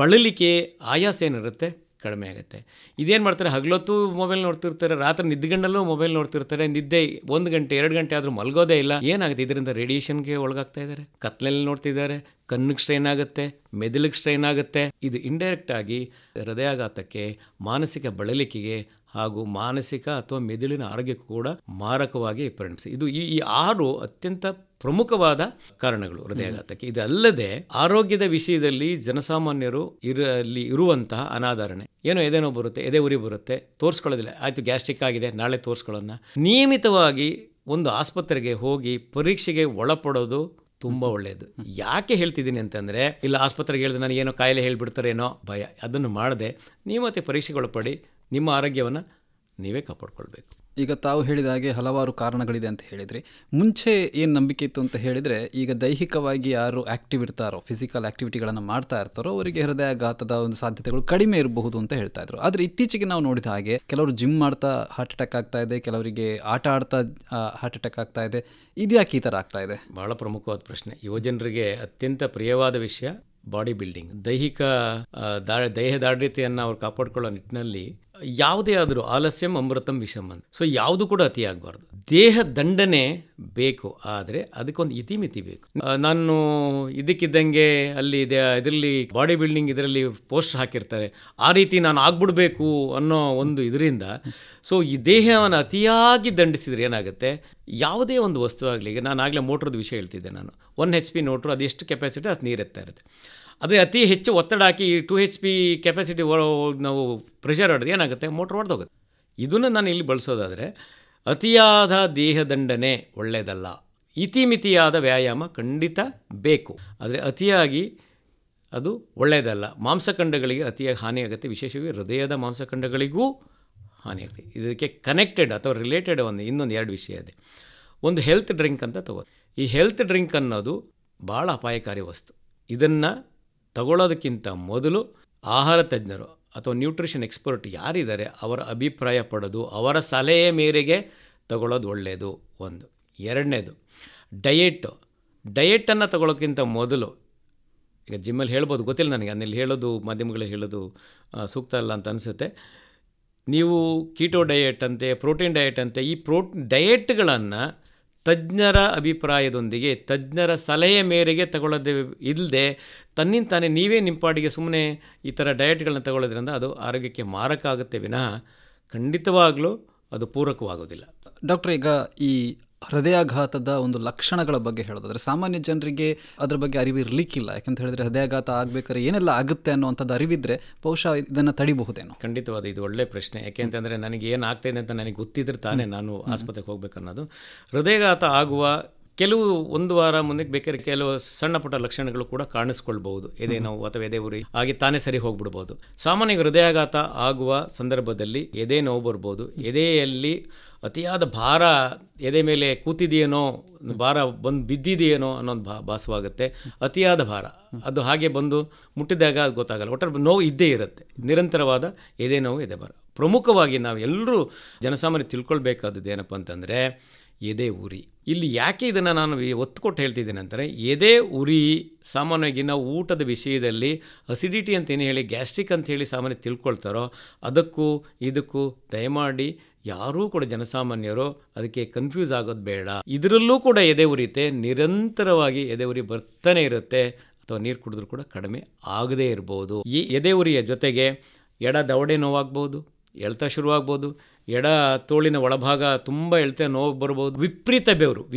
ಬಳಲಿಕೆ ಆಯಾಸ ಏನಿರುತ್ತೆ ಕಡಿಮೆ ಆಗುತ್ತೆ. ಇದೇನು ಮಾಡ್ತಾರೆ, ಹಗಲೊತ್ತು ಮೊಬೈಲ್ ನೋಡ್ತಿರ್ತಾರೆ, ರಾತ್ರಿ ನಿದ್ದೆಗಣ್ಣಲ್ಲೂ ಮೊಬೈಲ್ ನೋಡ್ತಿರ್ತಾರೆ, ನಿದ್ದೆ 1 ಗಂಟೆ 2 ಗಂಟೆ ಆದರೂ ಮಲಗೋದೇ ಇಲ್ಲ. ಏನಾಗುತ್ತೆ, ಇದರಿಂದ ರೇಡಿಯೇಷನ್ಗೆ ಒಳಗಾಗ್ತಾ ಇದ್ದಾರೆ, ಕತ್ಲಲ್ಲಿ ನೋಡ್ತಿದ್ದಾರೆ, ಕಣ್ಣಿಗೆ ಸ್ಟ್ರೈನ್ ಆಗುತ್ತೆ, ಮೆದುಳಿಗೆ ಸ್ಟ್ರೈನ್ ಆಗುತ್ತೆ. ಇದು ಇಂಡೈರೆಕ್ಟಾಗಿ ಹೃದಯಾಘಾತಕ್ಕೆ, ಮಾನಸಿಕ ಬಳಲಿಕೆಗೆ ಹಾಗೂ ಮಾನಸಿಕ ಅಥವಾ ಮೆದುಳಿನ ಆರೋಗ್ಯಕ್ಕೂ ಕೂಡ ಮಾರಕವಾಗಿ ಪರಿಣಮಿಸಿ. ಇದು ಈ 6 ಅತ್ಯಂತ ಪ್ರಮುಖವಾದ ಕಾರಣಗಳು ಹೃದಯಾಘಾತಕ್ಕೆ. ಇದಲ್ಲದೆ ಆರೋಗ್ಯದ ವಿಷಯದಲ್ಲಿ ಜನಸಾಮಾನ್ಯರು ಇರುವಂತಹ ಅನಾದರಣೆ, ಏನೋ ಎದೆನೋ ಬರುತ್ತೆ, ಎದೆ ಉರಿ ಬರುತ್ತೆ, ತೋರಿಸ್ಕೊಳ್ಳೋದಿಲ್ಲ, ಆಯಿತು ಗ್ಯಾಸ್ಟ್ರಿಕ್ ಆಗಿದೆ ನಾಳೆ ತೋರಿಸ್ಕೊಳ್ಳೋಣ. ನಿಯಮಿತವಾಗಿ ಒಂದು ಆಸ್ಪತ್ರೆಗೆ ಹೋಗಿ ಪರೀಕ್ಷೆಗೆ ಒಳಪಡೋದು ತುಂಬ ಒಳ್ಳೆಯದು. ಯಾಕೆ ಹೇಳ್ತಿದ್ದೀನಿ ಅಂತಂದರೆ, ಇಲ್ಲ ಆಸ್ಪತ್ರೆಗೆ ಹೇಳಿದ್ರೆ ನಾನು ಏನೋ ಕಾಯಿಲೆ ಹೇಳಿಬಿಡ್ತಾರೇನೋ ಭಯ, ಅದನ್ನು ಮಾಡದೆ ನೀವು ಮತ್ತೆ ಪರೀಕ್ಷೆಗೆ ಒಳಪಡಿ, ನಿಮ್ಮ ಆರೋಗ್ಯವನ್ನು ನೀವೇ ಕಾಪಾಡ್ಕೊಳ್ಬೇಕು. ಈಗ ತಾವು ಹೇಳಿದ ಹಾಗೆ ಹಲವಾರು ಕಾರಣಗಳಿದೆ ಅಂತ ಹೇಳಿದ್ರಿ. ಮುಂಚೆ ಏನು ನಂಬಿಕೆ ಇತ್ತು ಅಂತ ಹೇಳಿದರೆ, ಈಗ ದೈಹಿಕವಾಗಿ ಯಾರು ಆ್ಯಕ್ಟಿವ್ ಇರ್ತಾರೋ, ಫಿಸಿಕಲ್ ಆ್ಯಕ್ಟಿವಿಟಿಗಳನ್ನು ಮಾಡ್ತಾ ಇರ್ತಾರೋ ಅವರಿಗೆ ಹೃದಯಾಘಾತದ ಒಂದು ಸಾಧ್ಯತೆಗಳು ಕಡಿಮೆ ಇರಬಹುದು ಅಂತ ಹೇಳ್ತಾ ಇದ್ರು. ಆದರೆ ಇತ್ತೀಚೆಗೆ ನಾವು ನೋಡಿದ ಹಾಗೆ ಕೆಲವರು ಜಿಮ್ ಮಾಡ್ತಾ ಹಾರ್ಟ್ ಅಟ್ಯಾಕ್ ಆಗ್ತಾ ಇದೆ, ಕೆಲವರಿಗೆ ಆಟ ಆಡ್ತಾ ಹಾರ್ಟ್ ಅಟ್ಯಾಕ್ ಆಗ್ತಾ ಇದೆ. ಇದು ಯಾಕೆ ಈ ಥರ ಆಗ್ತಾ ಇದೆ? ಬಹಳ ಪ್ರಮುಖವಾದ ಪ್ರಶ್ನೆ. ಯುವಜನರಿಗೆ ಅತ್ಯಂತ ಪ್ರಿಯವಾದ ವಿಷಯ ಬಾಡಿ ಬಿಲ್ಡಿಂಗ್, ದೈಹಿಕ ದೇಹ ದಾರ್ಢ್ಯತೆಯನ್ನು ಅವ್ರು ಕಾಪಾಡಿಕೊಳ್ಳೋ ನಿಟ್ಟಿನಲ್ಲಿ ಯಾವುದೇ ಆದರೂ ಆಲಸ್ಯಂ ಅಮೃತಂ ವಿಷಮ್ ಅಂತ. ಸೊ ಯಾವುದು ಕೂಡ ಅತಿ ಆಗಬಾರ್ದು. ದೇಹ ದಂಡನೆ ಬೇಕು, ಆದರೆ ಅದಕ್ಕೊಂದು ಇತಿಮಿತಿ ಬೇಕು. ನಾನು ಇದಕ್ಕಿದ್ದಂಗೆ ಅಲ್ಲಿ ಇದರಲ್ಲಿ ಬಾಡಿ ಬಿಲ್ಡಿಂಗ್ ಇದರಲ್ಲಿ ಪೋಸ್ಟರ್ ಹಾಕಿರ್ತಾರೆ, ಆ ರೀತಿ ನಾನು ಆಗ್ಬಿಡ್ಬೇಕು ಅನ್ನೋ ಒಂದು ಇದರಿಂದ ಸೊ ಈ ದೇಹವನ್ನು ಅತಿಯಾಗಿ ದಂಡಿಸಿದ್ರೆ ಏನಾಗುತ್ತೆ, ಯಾವುದೇ ಒಂದು ವಸ್ತು ಆಗಲಿ, ಈಗ ನಾನು ಆಗಲೇ ಮೋಟ್ರದ್ದು ವಿಷಯ ಹೇಳ್ತಿದ್ದೆ, ನಾನು 1 HP ಮೋಟ್ರು, ಅದು ಎಷ್ಟು ಕೆಪಾಸಿಟಿ ಅಷ್ಟು ನೀರು ಎತ್ತಾ ಇರುತ್ತೆ. ಆದರೆ ಅತಿ ಹೆಚ್ಚು ಒತ್ತಡ ಹಾಕಿ 2 HP ಕೆಪಾಸಿಟಿ ನಾವು ಪ್ರೆಷರ್ ಹೊಡೆದು ಏನಾಗುತ್ತೆ, ಮೋಟ್ರ್ ಹೊಡೆದೋಗುತ್ತೆ. ಇದನ್ನು ನಾನು ಇಲ್ಲಿ ಬಳಸೋದಾದರೆ ಅತಿಯಾದ ದೇಹದಂಡನೆ ಒಳ್ಳೆಯದಲ್ಲ, ಇತಿಮಿತಿಯಾದ ವ್ಯಾಯಾಮ ಖಂಡಿತ ಬೇಕು, ಆದರೆ ಅತಿಯಾಗಿ ಅದು ಒಳ್ಳೆಯದಲ್ಲ. ಮಾಂಸಖಂಡಗಳಿಗೆ ಅತಿಯಾಗಿ ಹಾನಿಯಾಗುತ್ತೆ, ವಿಶೇಷವಾಗಿ ಹೃದಯದ ಮಾಂಸಖಂಡಗಳಿಗೂ ಹಾನಿಯಾಗುತ್ತೆ. ಇದಕ್ಕೆ ಕನೆಕ್ಟೆಡ್ ಅಥವಾ ರಿಲೇಟೆಡ್ ಇನ್ನೊಂದು 2 ವಿಷಯ ಇದೆ. ಒಂದು ಹೆಲ್ತ್ ಡ್ರಿಂಕ್ ಅಂತ ತಗೋ. ಈ ಹೆಲ್ತ್ ಡ್ರಿಂಕ್ ಅನ್ನೋದು ಭಾಳ ಅಪಾಯಕಾರಿ ವಸ್ತು. ಇದನ್ನು ತಗೊಳ್ಳೋದಕ್ಕಿಂತ ಮೊದಲು ಆಹಾರ ತಜ್ಞರು ಅಥವಾ ನ್ಯೂಟ್ರಿಷನ್ ಎಕ್ಸ್ಪರ್ಟ್ ಯಾರಿದ್ದಾರೆ ಅವರ ಅಭಿಪ್ರಾಯ ಪಡೋದು, ಅವರ ಸಲಹೆ ಮೇರೆಗೆ ತಗೊಳ್ಳೋದು ಒಳ್ಳೆಯದು. ಒಂದು. ಎರಡನೇದು ಡಯೆಟನ್ನು ತಗೊಳ್ಳೋಕ್ಕಿಂತ ಮೊದಲು, ಈಗ ಜಿಮ್ಮಲ್ಲಿ ಹೇಳ್ಬೋದು, ಗೊತ್ತಿಲ್ಲ ನನಗೆ, ಅನ್ನಲ್ಲಿ ಹೇಳೋದು ಮಾಧ್ಯಮಗಳಲ್ಲಿ ಹೇಳೋದು ಸೂಕ್ತ ಅಲ್ಲ ಅಂತ ಅನಿಸುತ್ತೆ. ನೀವು ಕೀಟೋ ಡಯೆಟ್ ಅಂತೆ, ಪ್ರೋಟೀನ್ ಡಯೆಟ್ ಅಂತೆ, ಈ ಡಯೆಟ್ಗಳನ್ನು ತಜ್ಞರ ಅಭಿಪ್ರಾಯದೊಂದಿಗೆ ತಜ್ಞರ ಸಲಹೆ ಮೇರೆಗೆ ತಗೊಳ್ಳೋದೇ ಇಲ್ಲದೆ ತನ್ನಿಂತಾನೆ ನೀವೇ ನಿಮ್ಮ ಪಾಡಿಗೆ ಸುಮ್ಮನೆ ಈ ಥರ ಡಯೆಟ್ಗಳನ್ನ ತಗೊಳ್ಳೋದ್ರಿಂದ ಅದು ಆರೋಗ್ಯಕ್ಕೆ ಮಾರಕ ಆಗುತ್ತೆ ವಿನಃ ಖಂಡಿತವಾಗಲೂ ಅದು ಪೂರಕವಾಗೋದಿಲ್ಲ. ಡಾಕ್ಟರ್, ಈಗ ಈ ಹೃದಯಾಘಾತದ ಒಂದು ಲಕ್ಷಣಗಳ ಬಗ್ಗೆ ಹೇಳೋದಾದರೆ ಸಾಮಾನ್ಯ ಜನರಿಗೆ ಅದರ ಬಗ್ಗೆ ಅರಿವು ಇರಲಿಕ್ಕಿಲ್ಲ. ಯಾಕಂತ ಹೇಳಿದ್ರೆ ಹೃದಯಾಘಾತ ಆಗಬೇಕಾದ್ರೆ ಏನೆಲ್ಲ ಆಗುತ್ತೆ ಅನ್ನುವಂಥದ್ದು ಅರಿವಿದ್ರೆ ಬಹುಶಃ ಇದನ್ನು ತಡಿಬಹುದೇನೋ. ಖಂಡಿತವಾದ ಇದು ಒಳ್ಳೆಯ ಪ್ರಶ್ನೆ. ಯಾಕೆಂತಂದರೆ ನನಗೆ ಏನು ಆಗ್ತಾಯಿದೆ ಅಂತ ನನಗೆ ಗೊತ್ತಿದ್ರೆ ತಾನೇ ನಾನು ಆಸ್ಪತ್ರೆಗೆ ಹೋಗ್ಬೇಕನ್ನೋದು. ಹೃದಯಾಘಾತ ಆಗುವ ಕೆಲವು 1 ವಾರ ಮುಂದಕ್ಕೆ ಬೇಕಾದ್ರೆ ಕೆಲವು ಸಣ್ಣ ಪುಟ್ಟ ಲಕ್ಷಣಗಳು ಕೂಡ ಕಾಣಿಸ್ಕೊಳ್ಬಹುದು. ಎದೆ ನೋವು ಅಥವಾ ಎದೆ ಉರಿ ಹಾಗೆ ತಾನೇ ಸರಿ ಹೋಗ್ಬಿಡ್ಬೋದು. ಸಾಮಾನ್ಯ ಹೃದಯಾಘಾತ ಆಗುವ ಸಂದರ್ಭದಲ್ಲಿ ಎದೆ ನೋವು ಬರ್ಬೋದು, ಎದೆಯಲ್ಲಿ ಅತಿಯಾದ ಭಾರ ಎದೆ ಮೇಲೆ ಕೂತಿದೆಯೇನೋ, ಭಾರ ಬಂದು ಬಿದ್ದಿದೆಯೇನೋ ಅನ್ನೋದು ಭಾಸವಾಗುತ್ತೆ. ಅತಿಯಾದ ಭಾರ ಅದು ಹಾಗೆ ಬಂದು ಮುಟ್ಟಿದಾಗ ಅದು ಗೊತ್ತಾಗಲ್ಲ, ಒಟ್ಟಾರೆ ನೋವು ಇದ್ದೇ ಇರುತ್ತೆ. ನಿರಂತರವಾದ ಎದೆ ನೋವು, ಎದೆ ಭಾರ. ಪ್ರಮುಖವಾಗಿ ನಾವು ಎಲ್ಲರೂ ಜನಸಾಮಾನ್ಯ ತಿಳ್ಕೊಳ್ಬೇಕಾದದ್ದು ಏನಪ್ಪ ಅಂತಂದರೆ ಎದೆ ಉರಿ. ಇಲ್ಲಿ ಯಾಕೆ ಇದನ್ನು ನಾನು ಒತ್ತು ಕೊಟ್ಟು ಹೇಳ್ತಿದ್ದೇನೆ ಅಂತಾರೆ, ಎದೆ ಉರಿ ಸಾಮಾನ್ಯವಾಗಿ ನಾವು ಊಟದ ವಿಷಯದಲ್ಲಿ ಅಸಿಡಿಟಿ ಅಂತ ಏನು ಹೇಳಿ ಗ್ಯಾಸ್ಟ್ರಿಕ್ ಅಂತ ಹೇಳಿ ಸಾಮಾನ್ಯ ತಿಳ್ಕೊಳ್ತಾರೋ ಅದಕ್ಕೂ ಇದಕ್ಕೂ ದಯಮಾಡಿ ಯಾರೂ ಕೂಡ ಜನಸಾಮಾನ್ಯರು ಅದಕ್ಕೆ ಕನ್ಫ್ಯೂಸ್ ಆಗೋದು ಬೇಡ. ಇದರಲ್ಲೂ ಕೂಡ ಎದೆ ಉರಿತೆ, ನಿರಂತರವಾಗಿ ಎದೆ ಉರಿ ಬರ್ತಾನೆ ಇರುತ್ತೆ, ಅಥವಾ ನೀರು ಕುಡಿದ್ರೂ ಕೂಡ ಕಡಿಮೆ ಆಗದೇ ಇರ್ಬೋದು. ಈ ಎದೆ ಉರಿಯ ಜೊತೆಗೆ ಎಡ ದವಡೆ ನೋವಾಗ್ಬೋದು, ಎಳ್ತ ಶುರುವಾಗ್ಬೋದು, ಎಡ ತೋಳಿನ ಒಳಭಾಗ ತುಂಬ ಎಳ್ತ ನೋವು ಬರ್ಬೋದು. ವಿಪರೀತ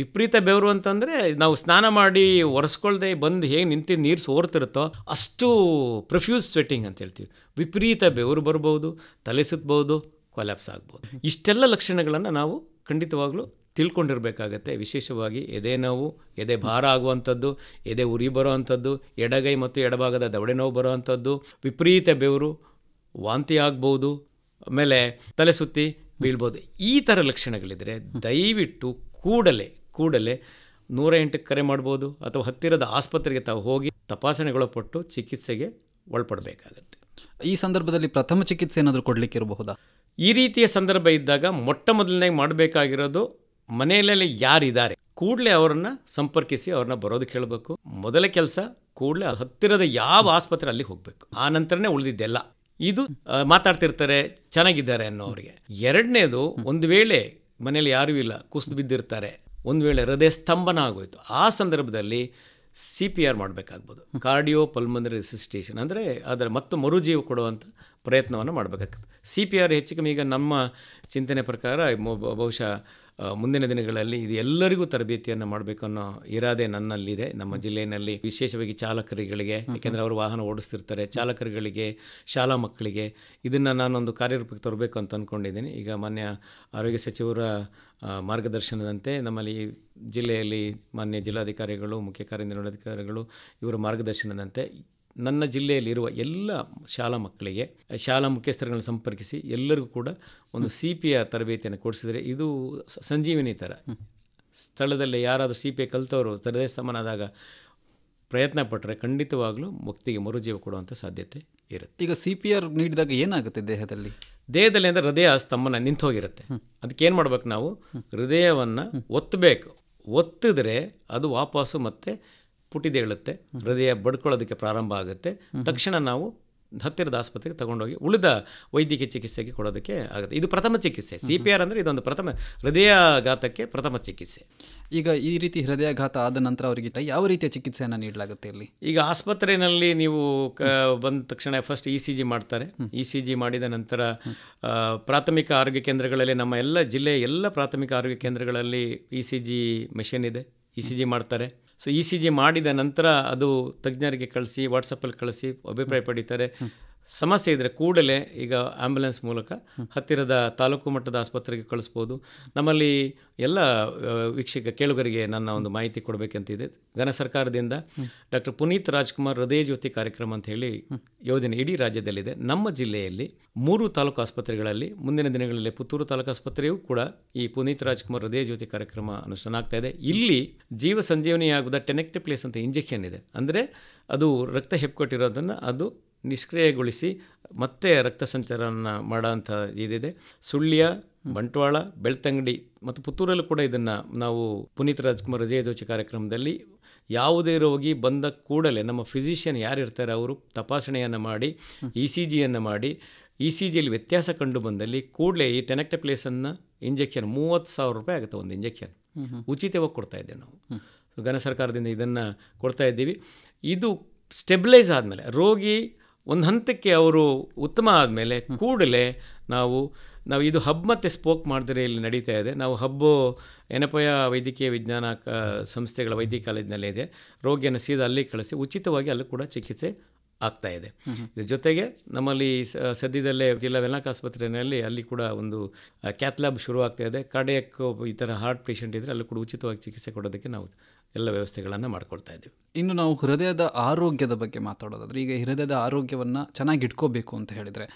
ಬೆವರು ಅಂತಂದರೆ ನಾವು ಸ್ನಾನ ಮಾಡಿ ಒರೆಸ್ಕೊಳ್ದೆ ಬಂದು ಹೇಗೆ ನಿಂತಿದ್ದು ನೀರು ಸೋರ್ತಿರುತ್ತೋ ಅಷ್ಟು ಪ್ರೊಫ್ಯೂಸ್ ಸ್ವೆಟ್ಟಿಂಗ್ ಅಂತ ಹೇಳ್ತೀವಿ. ವಿಪರೀತ ಬೆವರು ಬರ್ಬೋದು, ತಲೆ ಸುತ್ತಬಹುದು, ಕೊಲ್ಯಾಪ್ಸ್ ಆಗ್ಬೋದು. ಇಷ್ಟೆಲ್ಲ ಲಕ್ಷಣಗಳನ್ನು ನಾವು ಖಂಡಿತವಾಗ್ಲೂ ತಿಳ್ಕೊಂಡಿರಬೇಕಾಗತ್ತೆ. ವಿಶೇಷವಾಗಿ ಎದೆ ನೋವು, ಎದೆ ಭಾರ ಆಗುವಂಥದ್ದು, ಎದೆ ಉರಿ ಬರೋ ಅಂಥದ್ದು, ಎಡಗೈ ಮತ್ತು ಎಡಭಾಗದ ದವಡೆ ನೋವು ಬರೋ ಅಂಥದ್ದು, ವಿಪರೀತ ಬೆವರು, ವಾಂತಿ ಆಗ್ಬೋದು, ಆಮೇಲೆ ತಲೆ ಸುತ್ತಿ ಬೀಳ್ಬೋದು. ಈ ಥರ ಲಕ್ಷಣಗಳಿದ್ದರೆ ದಯವಿಟ್ಟು ಕೂಡಲೇ 108ಕ್ಕೆ ಕರೆ ಮಾಡ್ಬೋದು, ಅಥವಾ ಹತ್ತಿರದ ಆಸ್ಪತ್ರೆಗೆ ತಾವು ಹೋಗಿ ತಪಾಸಣೆಗೊಳಪಟ್ಟು ಚಿಕಿತ್ಸೆಗೆ ಒಳಪಡಬೇಕಾಗತ್ತೆ. ಈ ಸಂದರ್ಭದಲ್ಲಿ ಪ್ರಥಮ ಚಿಕಿತ್ಸೆ ಏನಾದರೂ ಕೊಡಲಿಕ್ಕೆ ಇರಬಹುದಾ? ಈ ರೀತಿಯ ಸಂದರ್ಭ ಇದ್ದಾಗ ಮೊಟ್ಟ ಮೊದಲನೇ ಮಾಡಬೇಕಾಗಿರೋದು, ಮನೆಯಲ್ಲಿ ಯಾರಿದ್ದಾರೆ ಕೂಡಲೇ ಅವರನ್ನು ಸಂಪರ್ಕಿಸಿ ಅವ್ರನ್ನ ಬರೋದಕ್ಕೆ ಹೇಳಬೇಕು. ಮೊದಲ ಕೆಲಸ ಕೂಡಲೇ ಹತ್ತಿರದ ಯಾವ ಆಸ್ಪತ್ರೆ ಅಲ್ಲಿಗೆ ಹೋಗಬೇಕು. ಆ ನಂತರನೇ ಉಳಿದಿದ್ದೆಲ್ಲ. ಇದು ಮಾತಾಡ್ತಿರ್ತಾರೆ ಚೆನ್ನಾಗಿದ್ದಾರೆ ಅನ್ನೋರಿಗೆ. ಎರಡನೇದು, ಒಂದು ವೇಳೆ ಮನೇಲಿ ಯಾರೂ ಇಲ್ಲ, ಕುಸಿದು ಬಿದ್ದಿರ್ತಾರೆ, ಒಂದು ವೇಳೆ ಹೃದಯ ಸ್ತಂಭನ ಆಗೋಯ್ತು, ಆ ಸಂದರ್ಭದಲ್ಲಿ CPR ಮಾಡಬೇಕಾಗ್ಬೋದು, ಕಾರ್ಡಿಯೋ ಪಲ್ಮನರಿ ರೆಸಿಸ್ಟೇಷನ್, ಅಂದರೆ ಅದರ ಮತ್ತು ಮರುಜೀವ ಕೊಡುವಂಥ ಪ್ರಯತ್ನವನ್ನು ಮಾಡಬೇಕಾಗ್ತದೆ. CPR ಹೆಚ್ಚು ಕಮ್ಮಿ ಈಗ ನಮ್ಮ ಚಿಂತನೆ ಪ್ರಕಾರ ಬಹುಶಃ ಮುಂದಿನ ದಿನಗಳಲ್ಲಿ ಇದು ಎಲ್ಲರಿಗೂ ತರಬೇತಿಯನ್ನು ಮಾಡಬೇಕು ಅನ್ನೋ ಇರಾದೆ ನನ್ನಲ್ಲಿದೆ. ನಮ್ಮ ಜಿಲ್ಲೆಯಲ್ಲಿ ವಿಶೇಷವಾಗಿ ಚಾಲಕರುಗಳಿಗೆ, ಯಾಕೆಂದರೆ ಅವರು ವಾಹನ ಓಡಿಸ್ತಿರ್ತಾರೆ, ಚಾಲಕರುಗಳಿಗೆ, ಶಾಲಾ ಮಕ್ಕಳಿಗೆ ಇದನ್ನು ನಾನೊಂದು ಕಾರ್ಯರೂಪಕ್ಕೆ ತರಬೇಕು ಅಂತ ಅಂದ್ಕೊಂಡಿದ್ದೀನಿ. ಈಗ ಮಾನ್ಯ ಆರೋಗ್ಯ ಸಚಿವರ ಮಾರ್ಗದರ್ಶನದಂತೆ ನಮ್ಮಲ್ಲಿ ಜಿಲ್ಲೆಯಲ್ಲಿ ಮಾನ್ಯ ಜಿಲ್ಲಾಧಿಕಾರಿಗಳು, ಮುಖ್ಯ ಕಾರ್ಯನಿರ್ವಹಣಾಧಿಕಾರಿಗಳು ಇವರ ಮಾರ್ಗದರ್ಶನದಂತೆ ನನ್ನ ಜಿಲ್ಲೆಯಲ್ಲಿರುವ ಎಲ್ಲ ಶಾಲಾ ಮಕ್ಕಳಿಗೆ ಶಾಲಾ ಮುಖ್ಯಸ್ಥರುಗಳನ್ನು ಸಂಪರ್ಕಿಸಿ ಎಲ್ಲರಿಗೂ ಕೂಡ ಒಂದು CPR ತರಬೇತಿಯನ್ನು ಕೊಡಿಸಿದರೆ ಇದು ಸಂಜೀವಿನಿ ಥರ. ಸ್ಥಳದಲ್ಲಿ ಯಾರಾದರೂ CPR ಕಲಿತವರು ಹೃದಯ ಸ್ತಂಭನಾದಾಗ ಪ್ರಯತ್ನ ಪಟ್ಟರೆ ಖಂಡಿತವಾಗ್ಲೂ ಮುಕ್ತಿಗೆ ಮರುಜೀವ ಕೊಡುವಂಥ ಸಾಧ್ಯತೆ ಇರುತ್ತೆ. ಈಗ CPR ನೀಡಿದಾಗ ಏನಾಗುತ್ತೆ ದೇಹದಲ್ಲಿ ಅಂದರೆ ಹೃದಯ ಸ್ತಂಭನ ನಿಂತು ಹೋಗಿರುತ್ತೆ. ಅದಕ್ಕೆ ಏನು ಮಾಡ್ಬೇಕು ನಾವು, ಹೃದಯವನ್ನು ಒತ್ತಬೇಕು. ಒತ್ತಿದ್ರೆ ಅದು ವಾಪಸ್ಸು ಮತ್ತೆ ಪುಟಿದೇಳುತ್ತೆ, ಹೃದಯ ಬಡ್ಕೊಳ್ಳೋದಕ್ಕೆ ಪ್ರಾರಂಭ ಆಗುತ್ತೆ. ತಕ್ಷಣ ನಾವು ಹತ್ತಿರದ ಆಸ್ಪತ್ರೆಗೆ ತಗೊಂಡೋಗಿ ಉಳಿದ ವೈದ್ಯಕೀಯ ಚಿಕಿತ್ಸೆಗೆ ಕೊಡೋದಕ್ಕೆ ಆಗುತ್ತೆ. ಇದು ಪ್ರಥಮ ಚಿಕಿತ್ಸೆ. CPR ಅಂದರೆ ಇದೊಂದು ಪ್ರಥಮ ಹೃದಯಾಘಾತಕ್ಕೆ ಪ್ರಥಮ ಚಿಕಿತ್ಸೆ. ಈಗ ಈ ರೀತಿ ಹೃದಯಾಘಾತ ಆದ ನಂತರ ಅವರಿಗೆ ಯಾವ ರೀತಿಯ ಚಿಕಿತ್ಸೆಯನ್ನು ನೀಡಲಾಗುತ್ತೆ ಇಲ್ಲಿ? ಈಗ ಆಸ್ಪತ್ರೆಯಲ್ಲಿ ನೀವು ಬಂದ ತಕ್ಷಣ ಫಸ್ಟ್ ECG ಮಾಡ್ತಾರೆ. ECG ಮಾಡಿದ ನಂತರ ಪ್ರಾಥಮಿಕ ಆರೋಗ್ಯ ಕೇಂದ್ರಗಳಲ್ಲಿ, ನಮ್ಮ ಎಲ್ಲ ಜಿಲ್ಲೆಯ ಎಲ್ಲ ಪ್ರಾಥಮಿಕ ಆರೋಗ್ಯ ಕೇಂದ್ರಗಳಲ್ಲಿ ECG ಮೆಷಿನ್ ಇದೆ. ECG ಮಾಡ್ತಾರೆ. ಸೊ ECG ಮಾಡಿದ ನಂತರ ಅದು ತಜ್ಞರಿಗೆ ಕಳಿಸಿ, ವಾಟ್ಸಪ್ಪಲ್ಲಿ ಕಳಿಸಿ ಅಭಿಪ್ರಾಯ ಪಡೀತಾರೆ. ಸಮಸ್ಯೆ ಇದ್ದರೆ ಕೂಡಲೇ ಈಗ ಆ್ಯಂಬುಲೆನ್ಸ್ ಮೂಲಕ ಹತ್ತಿರದ ತಾಲೂಕು ಮಟ್ಟದ ಆಸ್ಪತ್ರೆಗೆ ಕಳಿಸ್ಬೋದು. ನಮ್ಮಲ್ಲಿ ಎಲ್ಲ ವೀಕ್ಷಕ ಕೇಳುಗರಿಗೆ ನನ್ನ ಒಂದು ಮಾಹಿತಿ ಕೊಡಬೇಕಂತಿದೆ. ಘನ ಸರ್ಕಾರದಿಂದ ಡಾಕ್ಟರ್ ಪುನೀತ್ ರಾಜ್ಕುಮಾರ್ ಹೃದಯ ಜ್ಯೋತಿ ಕಾರ್ಯಕ್ರಮ ಅಂತ ಹೇಳಿ ಯೋಜನೆ ಇಡೀ ರಾಜ್ಯದಲ್ಲಿದೆ. ನಮ್ಮ ಜಿಲ್ಲೆಯಲ್ಲಿ 3 ತಾಲೂಕು ಆಸ್ಪತ್ರೆಗಳಲ್ಲಿ, ಮುಂದಿನ ದಿನಗಳಲ್ಲಿ ಪುತ್ತೂರು ತಾಲೂಕು ಆಸ್ಪತ್ರೆಯೂ ಕೂಡ ಈ ಪುನೀತ್ ರಾಜ್ಕುಮಾರ್ ಹೃದಯ ಜ್ಯೋತಿ ಕಾರ್ಯಕ್ರಮ ಅನುಷ್ಠಾನ ಆಗ್ತಾ ಇದೆ. ಇಲ್ಲಿ ಜೀವ ಸಂಜೀವನಿಯಾಗುವ ಟೆನೆಕ್ಟಿಪ್ಲೇಸ್ ಅಂತ ಇಂಜೆಕ್ಷನ್ ಇದೆ. ಅಂದರೆ ಅದು ರಕ್ತ ಹೆಪ್ಪುಕೊಟ್ಟಿರೋದನ್ನು ಅದು ನಿಷ್ಕ್ರಿಯಗೊಳಿಸಿ ಮತ್ತೆ ರಕ್ತ ಸಂಚಾರವನ್ನು ಮಾಡೋಂಥ ಇದಿದೆ. ಸುಳ್ಯ, ಬಂಟ್ವಾಳ, ಬೆಳ್ತಂಗಡಿ ಮತ್ತು ಪುತ್ತೂರಲ್ಲೂ ಕೂಡ ಇದನ್ನು ನಾವು ಪುನೀತ್ ರಾಜ್ಕುಮಾರ್ ಹೃದಯ ಜ್ಯೋತಿ ಕಾರ್ಯಕ್ರಮದಲ್ಲಿ ಯಾವುದೇ ರೋಗಿ ಬಂದ ಕೂಡಲೇ ನಮ್ಮ ಫಿಸಿಷಿಯನ್ ಯಾರಿರ್ತಾರೆ ಅವರು ತಪಾಸಣೆಯನ್ನು ಮಾಡಿ, ECGಯನ್ನು ಮಾಡಿ, ECGಯಲ್ಲಿ ವ್ಯತ್ಯಾಸ ಕಂಡು ಬಂದಲ್ಲಿ ಕೂಡಲೇ ಈ ಟೆನೆಕ್ಟಪ್ಲೇಸನ್ನು ಇಂಜೆಕ್ಷನ್ 30,000 ರೂಪಾಯಿ ಆಗುತ್ತೆ. ಒಂದು ಇಂಜೆಕ್ಷನ್ ಉಚಿತವಾಗಿ ಕೊಡ್ತಾ ಇದ್ದೇವೆ ನಾವು. ಘನ ಸರ್ಕಾರದಿಂದ ಇದನ್ನು ಕೊಡ್ತಾ ಇದ್ದೀವಿ. ಇದು ಸ್ಟೆಬಿಲೈಸ್ ಆದಮೇಲೆ, ರೋಗಿ ಒಂದು ಹಂತಕ್ಕೆ ಅವರು ಉತ್ತಮ ಆದಮೇಲೆ ಕೂಡಲೇ ನಾವು ಇದು ಹಬ್ ಮತ್ತು ಸ್ಪೋಕ್ ಮಾಡಿದ್ರೆ ಇಲ್ಲಿ ನಡೀತಾ ಇದೆ. ನಾವು ಹಬ್ಬು ಎನಪಯ ವೈದ್ಯಕೀಯ ವಿಜ್ಞಾನ ಸಂಸ್ಥೆಗಳ ವೈದ್ಯ ಕಾಲೇಜಿನಲ್ಲೇ ಇದೆ. ರೋಗಿಯನ್ನು ಸೀದಾ ಅಲ್ಲಿ ಕಳಿಸಿ ಉಚಿತವಾಗಿ ಅಲ್ಲೂ ಕೂಡ ಚಿಕಿತ್ಸೆ ಆಗ್ತಾ ಇದೆ. ಇದ್ರ ಜೊತೆಗೆ ನಮ್ಮಲ್ಲಿ ಸದ್ಯದಲ್ಲೇ ಜಿಲ್ಲಾ ವೆನ್ಲಾಕ್ ಆಸ್ಪತ್ರೆಯಲ್ಲಿ ಅಲ್ಲಿ ಕೂಡ ಒಂದು ಕ್ಯಾತ್ ಲ್ಯಾಬ್ ಶುರು ಆಗ್ತಾ ಇದೆ. ಕಾರ್ಡಿಯಾಕ್ ಈ ಥರ ಹಾರ್ಟ್ ಪೇಷಂಟ್ ಇದ್ದರೆ ಅಲ್ಲೂ ಕೂಡ ಉಚಿತವಾಗಿ ಚಿಕಿತ್ಸೆ ಕೊಡೋದಕ್ಕೆ ನಾವು ಎಲ್ಲ ವ್ಯವಸ್ಥೆಗಳನ್ನು ಮಾಡ್ಕೊಳ್ತಾ ಇದ್ದೀವಿ. ಇನ್ನು ನಾವು ಹೃದಯದ ಆರೋಗ್ಯದ ಬಗ್ಗೆ ಮಾತಾಡೋದಾದ್ರೆ, ಈಗ ಹೃದಯದ ಆರೋಗ್ಯವನ್ನು ಚೆನ್ನಾಗಿ ಇಟ್ಕೋಬೇಕು ಅಂತ ಹೇಳಿದರೆ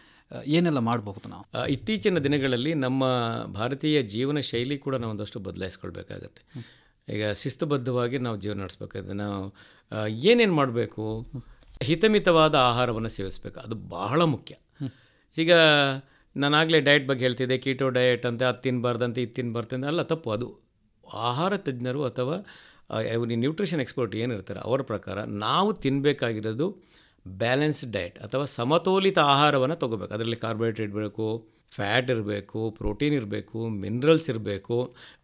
ಏನೆಲ್ಲ ಮಾಡಬಹುದು ನಾವು? ಇತ್ತೀಚಿನ ದಿನಗಳಲ್ಲಿ ನಮ್ಮ ಭಾರತೀಯ ಜೀವನ ಶೈಲಿ ಕೂಡ ನಾವು ಒಂದಷ್ಟು ಬದಲಾಯಿಸ್ಕೊಳ್ಬೇಕಾಗತ್ತೆ. ಈಗ ಶಿಸ್ತುಬದ್ಧವಾಗಿ ನಾವು ಜೀವನ ನಡೆಸಬೇಕಾದ್ರೆ ನಾವು ಏನೇನು ಮಾಡಬೇಕು? ಹಿತಮಿತವಾದ ಆಹಾರವನ್ನು ಸೇವಿಸಬೇಕು, ಅದು ಬಹಳ ಮುಖ್ಯ. ಈಗ ನಾನಾಗಲೇ ಡಯಟ್ ಬಗ್ಗೆ ಹೇಳ್ತಿದ್ದೆ, ಕೀಟೋ ಡಯಟ್ ಅಂತ, ಅದು ತಿನ್ನಬಾರ್ದಂತೆ, ಇದು ತಿನ್ನಬಾರ್ದಂತೆ, ಅಲ್ಲ, ತಪ್ಪು. ಅದು ಆಹಾರ ತಜ್ಞರು ಅಥವಾ ನ್ಯೂಟ್ರಿಷನ್ ಎಕ್ಸ್ಪರ್ಟ್ ಏನಿರ್ತಾರೆ ಅವರ ಪ್ರಕಾರ ನಾವು ತಿನ್ನಬೇಕಾಗಿರೋದು ಬ್ಯಾಲೆನ್ಸ್ಡ್ ಡಯಟ್ ಅಥವಾ ಸಮತೋಲಿತ ಆಹಾರವನ್ನು ತೊಗೋಬೇಕು. ಅದರಲ್ಲಿ ಕಾರ್ಬೋಹೈಡ್ರೇಟ್ ಇರಬೇಕು, ಫ್ಯಾಟ್ ಇರಬೇಕು, ಪ್ರೋಟೀನ್ ಇರಬೇಕು, ಮಿನರಲ್ಸ್ ಇರಬೇಕು,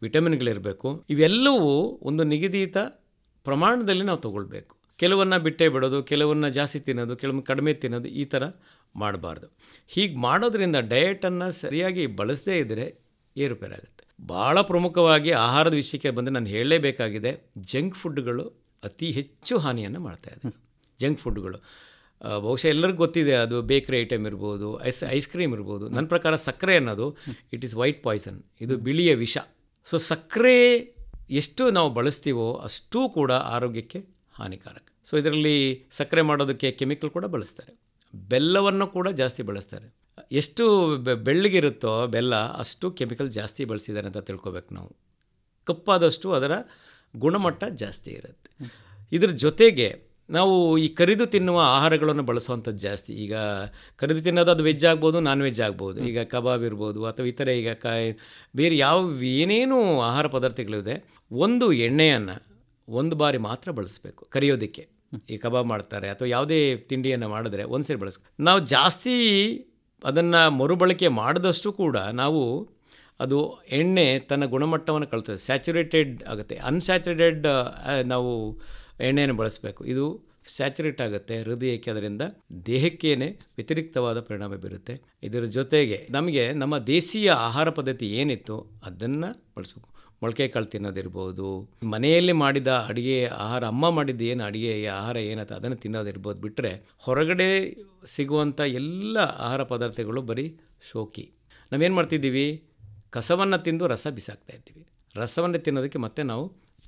ವಿಟಮಿನ್ಗಳಿರಬೇಕು. ಇವೆಲ್ಲವೂ ಒಂದು ನಿಗದಿತ ಪ್ರಮಾಣದಲ್ಲಿ ನಾವು ತೊಗೊಳ್ಬೇಕು. ಕೆಲವನ್ನ ಬಿಟ್ಟೇ ಬಿಡೋದು, ಕೆಲವನ್ನ ಜಾಸ್ತಿ ತಿನ್ನೋದು, ಕೆಲವೊಮ್ಮೆ ಕಡಿಮೆ ತಿನ್ನೋದು, ಈ ಥರ ಮಾಡಬಾರ್ದು. ಹೀಗೆ ಮಾಡೋದ್ರಿಂದ ಡಯಟನ್ನು ಸರಿಯಾಗಿ ಬಳಸದೇ ಇದ್ದರೆ ಏರುಪೇರಾಗುತ್ತೆ. ಭಾಳ ಪ್ರಮುಖವಾಗಿ ಆಹಾರದ ವಿಷಯಕ್ಕೆ ಬಂದರೆ ನಾನು ಹೇಳಲೇಬೇಕಾಗಿದೆ, ಜಂಕ್ ಫುಡ್ಗಳು ಅತಿ ಹೆಚ್ಚು ಹಾನಿಯನ್ನು ಮಾಡ್ತಾಯಿದೆ. ಜಂಕ್ ಫುಡ್ಗಳು ಬಹುಶಃ ಎಲ್ಲರಿಗೂ ಗೊತ್ತಿದೆ, ಅದು ಬೇಕ್ರಿ ಐಟಮ್ ಇರ್ಬೋದು, ಐಸ್ ಕ್ರೀಮ್ ಇರ್ಬೋದು. ನನ್ನ ಪ್ರಕಾರ ಸಕ್ಕರೆ ಅನ್ನೋದು ಇಟ್ ಈಸ್ ವೈಟ್ ಪಾಯ್ಸನ್, ಇದು ಬಿಳಿಯ ವಿಷ. ಸೊ ಸಕ್ಕರೆ ಎಷ್ಟು ನಾವು ಬಳಸ್ತೀವೋ ಅಷ್ಟೂ ಕೂಡ ಆರೋಗ್ಯಕ್ಕೆ ಹಾನಿಕಾರಕ. ಸೊ ಇದರಲ್ಲಿ ಸಕ್ಕರೆ ಮಾಡೋದಕ್ಕೆ ಕೆಮಿಕಲ್ ಕೂಡ ಬಳಸ್ತಾರೆ, ಬೆಲ್ಲವನ್ನು ಕೂಡ ಜಾಸ್ತಿ ಬಳಸ್ತಾರೆ. ಎಷ್ಟು ಬೆಳ್ಳಗಿರುತ್ತೋ ಬೆಲ್ಲ ಅಷ್ಟು ಕೆಮಿಕಲ್ ಜಾಸ್ತಿ ಬಳಸಿದ್ದಾರೆ ಅಂತ ತಿಳ್ಕೊಬೇಕು ನಾವು. ಕಪ್ಪಾದಷ್ಟು ಅದರ ಗುಣಮಟ್ಟ ಜಾಸ್ತಿ ಇರುತ್ತೆ. ಇದ್ರ ಜೊತೆಗೆ ನಾವು ಈ ಕರಿದು ತಿನ್ನುವ ಆಹಾರಗಳನ್ನು ಬಳಸುವಂಥದ್ದು ಜಾಸ್ತಿ. ಈಗ ಕರಿದು ತಿನ್ನೋದು ಅದು ವೆಜ್ ಆಗ್ಬೋದು, ನಾನ್ ವೆಜ್ ಆಗ್ಬೋದು. ಈಗ ಕಬಾಬ್ ಇರ್ಬೋದು ಅಥವಾ ಇತರೆ ಈಗ ಬೇರೆ ಏನೇನು ಆಹಾರ ಪದಾರ್ಥಗಳಿದೆ, ಒಂದು ಎಣ್ಣೆಯನ್ನು ಒಂದು ಬಾರಿ ಮಾತ್ರ ಬಳಸಬೇಕು ಕರಿಯೋದಕ್ಕೆ. ಈ ಕಬಾಬ್ ಮಾಡ್ತಾರೆ ಅಥವಾ ಯಾವುದೇ ತಿಂಡಿಯನ್ನು ಮಾಡಿದ್ರೆ ಒಂದು ಸೇರಿ ಬಳಸ್ಬೇಕು. ನಾವು ಜಾಸ್ತಿ ಅದನ್ನು ಮರುಬಳಕೆ ಮಾಡಿದಷ್ಟು ಕೂಡ ನಾವು ಅದು ಎಣ್ಣೆ ತನ್ನ ಗುಣಮಟ್ಟವನ್ನು ಕಳ್ತದೆ, ಸ್ಯಾಚುರೇಟೆಡ್ ಆಗುತ್ತೆ. ಅನ್ಸ್ಯಾಚುರೇಟೆಡ್ ನಾವು ಎಣ್ಣೆಯನ್ನು ಬಳಸಬೇಕು. ಇದು ಸ್ಯಾಚುರೇಟ್ ಆಗುತ್ತೆ ಹೃದಯಕ್ಕೆ, ಅದರಿಂದ ದೇಹಕ್ಕೇನೆ ವ್ಯತಿರಿಕ್ತವಾದ ಪರಿಣಾಮ ಬೀರುತ್ತೆ. ಇದರ ಜೊತೆಗೆ ನಮಗೆ ನಮ್ಮ ದೇಶೀಯ ಆಹಾರ ಪದ್ಧತಿ ಏನಿತ್ತು ಅದನ್ನು ಬಳಸಬೇಕು. ಮೊಳಕೆ ಕಾಳು ತಿನ್ನೋದಿರ್ಬೋದು, ಮನೆಯಲ್ಲಿ ಮಾಡಿದ ಅಡುಗೆ ಆಹಾರ, ಅಮ್ಮ ಮಾಡಿದ ಏನು ಅಡುಗೆ ಆಹಾರ ಏನತ್ತ ಅದನ್ನು ತಿನ್ನೋದಿರ್ಬೋದು. ಬಿಟ್ಟರೆ ಹೊರಗಡೆ ಸಿಗುವಂಥ ಎಲ್ಲ ಆಹಾರ ಪದಾರ್ಥಗಳು ಬರೀ ಶೋಕಿ. ನಾವೇನು ಮಾಡ್ತಿದ್ದೀವಿ, ಕಸವನ್ನು ತಿಂದು ರಸ ಬಿಸಾಕ್ತಾ ಇದ್ದೀವಿ. ರಸವನ್ನು ತಿನ್ನೋದಕ್ಕೆ ಮತ್ತೆ ನಾವು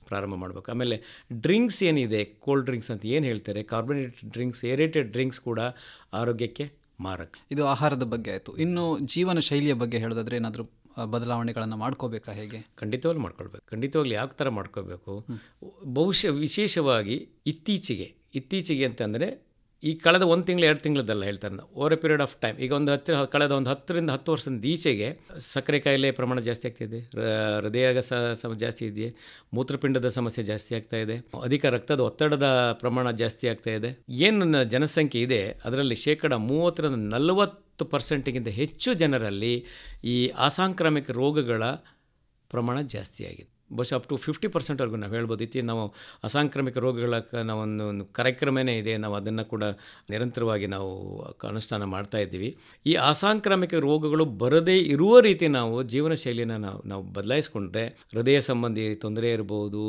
ಪ್ರಾರಂಭ ಮಾಡಬೇಕು. ಆಮೇಲೆ ಡ್ರಿಂಕ್ಸ್ ಏನಿದೆ, ಕೋಲ್ಡ್ ಡ್ರಿಂಕ್ಸ್ ಅಂತ ಏನು ಹೇಳ್ತಾರೆ, ಕಾರ್ಬೋನೇಟೆಡ್ ಡ್ರಿಂಕ್ಸ್, ಏರೇಟೆಡ್ ಡ್ರಿಂಕ್ಸ್ ಕೂಡ ಆರೋಗ್ಯಕ್ಕೆ ಮಾರಕ. ಇದು ಆಹಾರದ ಬಗ್ಗೆ ಆಯಿತು. ಇನ್ನು ಜೀವನ ಶೈಲಿಯ ಬಗ್ಗೆ ಹೇಳೋದಾದ್ರೆ ಏನಾದರೂ ಬದಲಾವಣೆಗಳನ್ನು ಮಾಡ್ಕೋಬೇಕಾ, ಹೇಗೆ? ಖಂಡಿತವಾಗ್ಲೂ ಮಾಡ್ಕೊಳ್ಬೇಕು. ಖಂಡಿತವಾಗ್ಲೂ ಯಾವ ಥರ ಮಾಡ್ಕೋಬೇಕು, ಬಹುಶಃ ವಿಶೇಷವಾಗಿ ಇತ್ತೀಚೆಗೆ ಅಂತಂದರೆ ಈ ಕಳೆದ 1 ತಿಂಗಳು 2 ತಿಂಗಳದ್ದೆಲ್ಲ ಹೇಳ್ತಾರೆ ನಾವು, over A period of time. ಈಗ ಕಳೆದ 10 ರಿಂದ 10 ವರ್ಷದಿಂದ ಈಚೆಗೆ ಸಕ್ಕರೆ ಕಾಯಿಲೆ ಪ್ರಮಾಣ ಜಾಸ್ತಿ ಆಗ್ತಾಯಿದೆ, ಹೃದಯ ಜಾಸ್ತಿ ಇದೆಯೇ, ಮೂತ್ರಪಿಂಡದ ಸಮಸ್ಯೆ ಜಾಸ್ತಿ ಆಗ್ತಾ ಇದೆ, ಅಧಿಕ ರಕ್ತದ ಒತ್ತಡದ ಪ್ರಮಾಣ ಜಾಸ್ತಿ ಆಗ್ತಾ ಇದೆ. ಏನು ಜನಸಂಖ್ಯೆ ಇದೆ ಅದರಲ್ಲಿ 30% ಹೆಚ್ಚು ಜನರಲ್ಲಿ ಈ ಅಸಾಂಕ್ರಾಮಿಕ ರೋಗಗಳ ಪ್ರಮಾಣ ಜಾಸ್ತಿಯಾಗಿದೆ. ಬಹುಶಃ ಅಪ್ ಟು 50%ವರೆಗೂ ನಾವು ಹೇಳ್ಬೋದು. ನಾವು ಅಸಾಂಕ್ರಾಮಿಕ ರೋಗಗಳ ನಾವೊಂದು ಕಾರ್ಯಕ್ರಮನೇ ಇದೆ, ನಾವು ಅದನ್ನು ಕೂಡ ನಿರಂತರವಾಗಿ ನಾವು ಅನುಷ್ಠಾನ ಮಾಡ್ತಾ ಇದ್ದೀವಿ. ಈ ಅಸಾಂಕ್ರಾಮಿಕ ರೋಗಗಳು ಬರದೇ ಇರುವ ರೀತಿ ನಾವು ಜೀವನ ಶೈಲಿನ ನಾವು ಬದಲಾಯಿಸ್ಕೊಂಡ್ರೆ, ಹೃದಯ ಸಂಬಂಧಿ ತೊಂದರೆ ಇರ್ಬೋದು,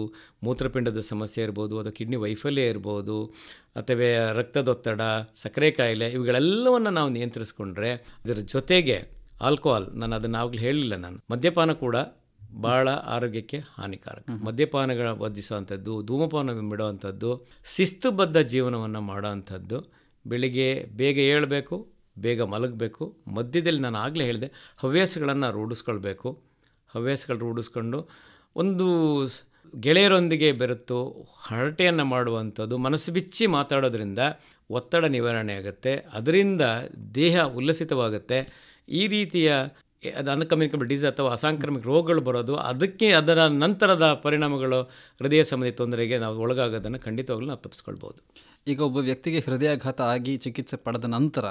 ಮೂತ್ರಪಿಂಡದ ಸಮಸ್ಯೆ ಇರ್ಬೋದು, ಅಥವಾ ಕಿಡ್ನಿ ವೈಫಲ್ಯ ಇರ್ಬೋದು, ಅಥವಾ ರಕ್ತದೊತ್ತಡ, ಸಕ್ಕರೆ ಕಾಯಿಲೆ, ಇವುಗಳೆಲ್ಲವನ್ನು ನಾವು ನಿಯಂತ್ರಿಸ್ಕೊಂಡ್ರೆ, ಇದರ ಜೊತೆಗೆ ಆಲ್ಕೋಹಾಲ್, ನಾನು ಅದನ್ನು ಆಗಲೇ ಹೇಳಲಿಲ್ಲ, ಮದ್ಯಪಾನ ಕೂಡ ಭಾಳ ಆರೋಗ್ಯಕ್ಕೆ ಹಾನಿಕಾರಕ. ಮದ್ಯಪಾನಗಳ ವರ್ಜಿಸುವಂಥದ್ದು, ಧೂಮಪಾನ ಬಿಡುವಂಥದ್ದು, ಶಿಸ್ತುಬದ್ಧ ಜೀವನವನ್ನು ಮಾಡೋವಂಥದ್ದು, ಬೆಳಿಗ್ಗೆ ಬೇಗ ಏಳಬೇಕು, ಬೇಗ ಮಲಗಬೇಕು, ಮಧ್ಯದಲ್ಲಿ ನಾನು ಆಗಲೇ ಹೇಳಿದೆ ಹವ್ಯಾಸಗಳನ್ನು ರೂಢಿಸ್ಕೊಳ್ಬೇಕು. ಹವ್ಯಾಸಗಳು ರೂಢಿಸ್ಕೊಂಡು ಒಂದು ಗೆಳೆಯರೊಂದಿಗೆ ಬೆರೆತು ಹರಟೆಯನ್ನು ಮಾಡುವಂಥದ್ದು, ಮನಸ್ಸು ಬಿಚ್ಚಿ ಮಾತಾಡೋದ್ರಿಂದ ಒತ್ತಡ ನಿವಾರಣೆ ಆಗುತ್ತೆ, ಅದರಿಂದ ದೇಹ ಉಲ್ಲಸಿತವಾಗುತ್ತೆ. ಈ ರೀತಿಯ ಅದು ಅನ್ಕಮ್ಯುನಿಕೇಬಲ್ ಡಿಸೀಸ್ ಅಥವಾ ಅಸಾಂಕ್ರಾಮಿಕ ರೋಗಗಳು ಬರೋದು, ಅದರ ನಂತರದ ಪರಿಣಾಮಗಳು ಹೃದಯ ಸಂಬಂಧಿ ತೊಂದರೆಗೆ ನಾವು ಒಳಗಾಗೋದನ್ನು ಖಂಡಿತವಾಗ್ಲೂ ನಾವು ತಪ್ಪಿಸ್ಕೊಳ್ಬೋದು. ಈಗ ಒಬ್ಬ ವ್ಯಕ್ತಿಗೆ ಹೃದಯಾಘಾತ ಆಗಿ ಚಿಕಿತ್ಸೆ ಪಡೆದ ನಂತರ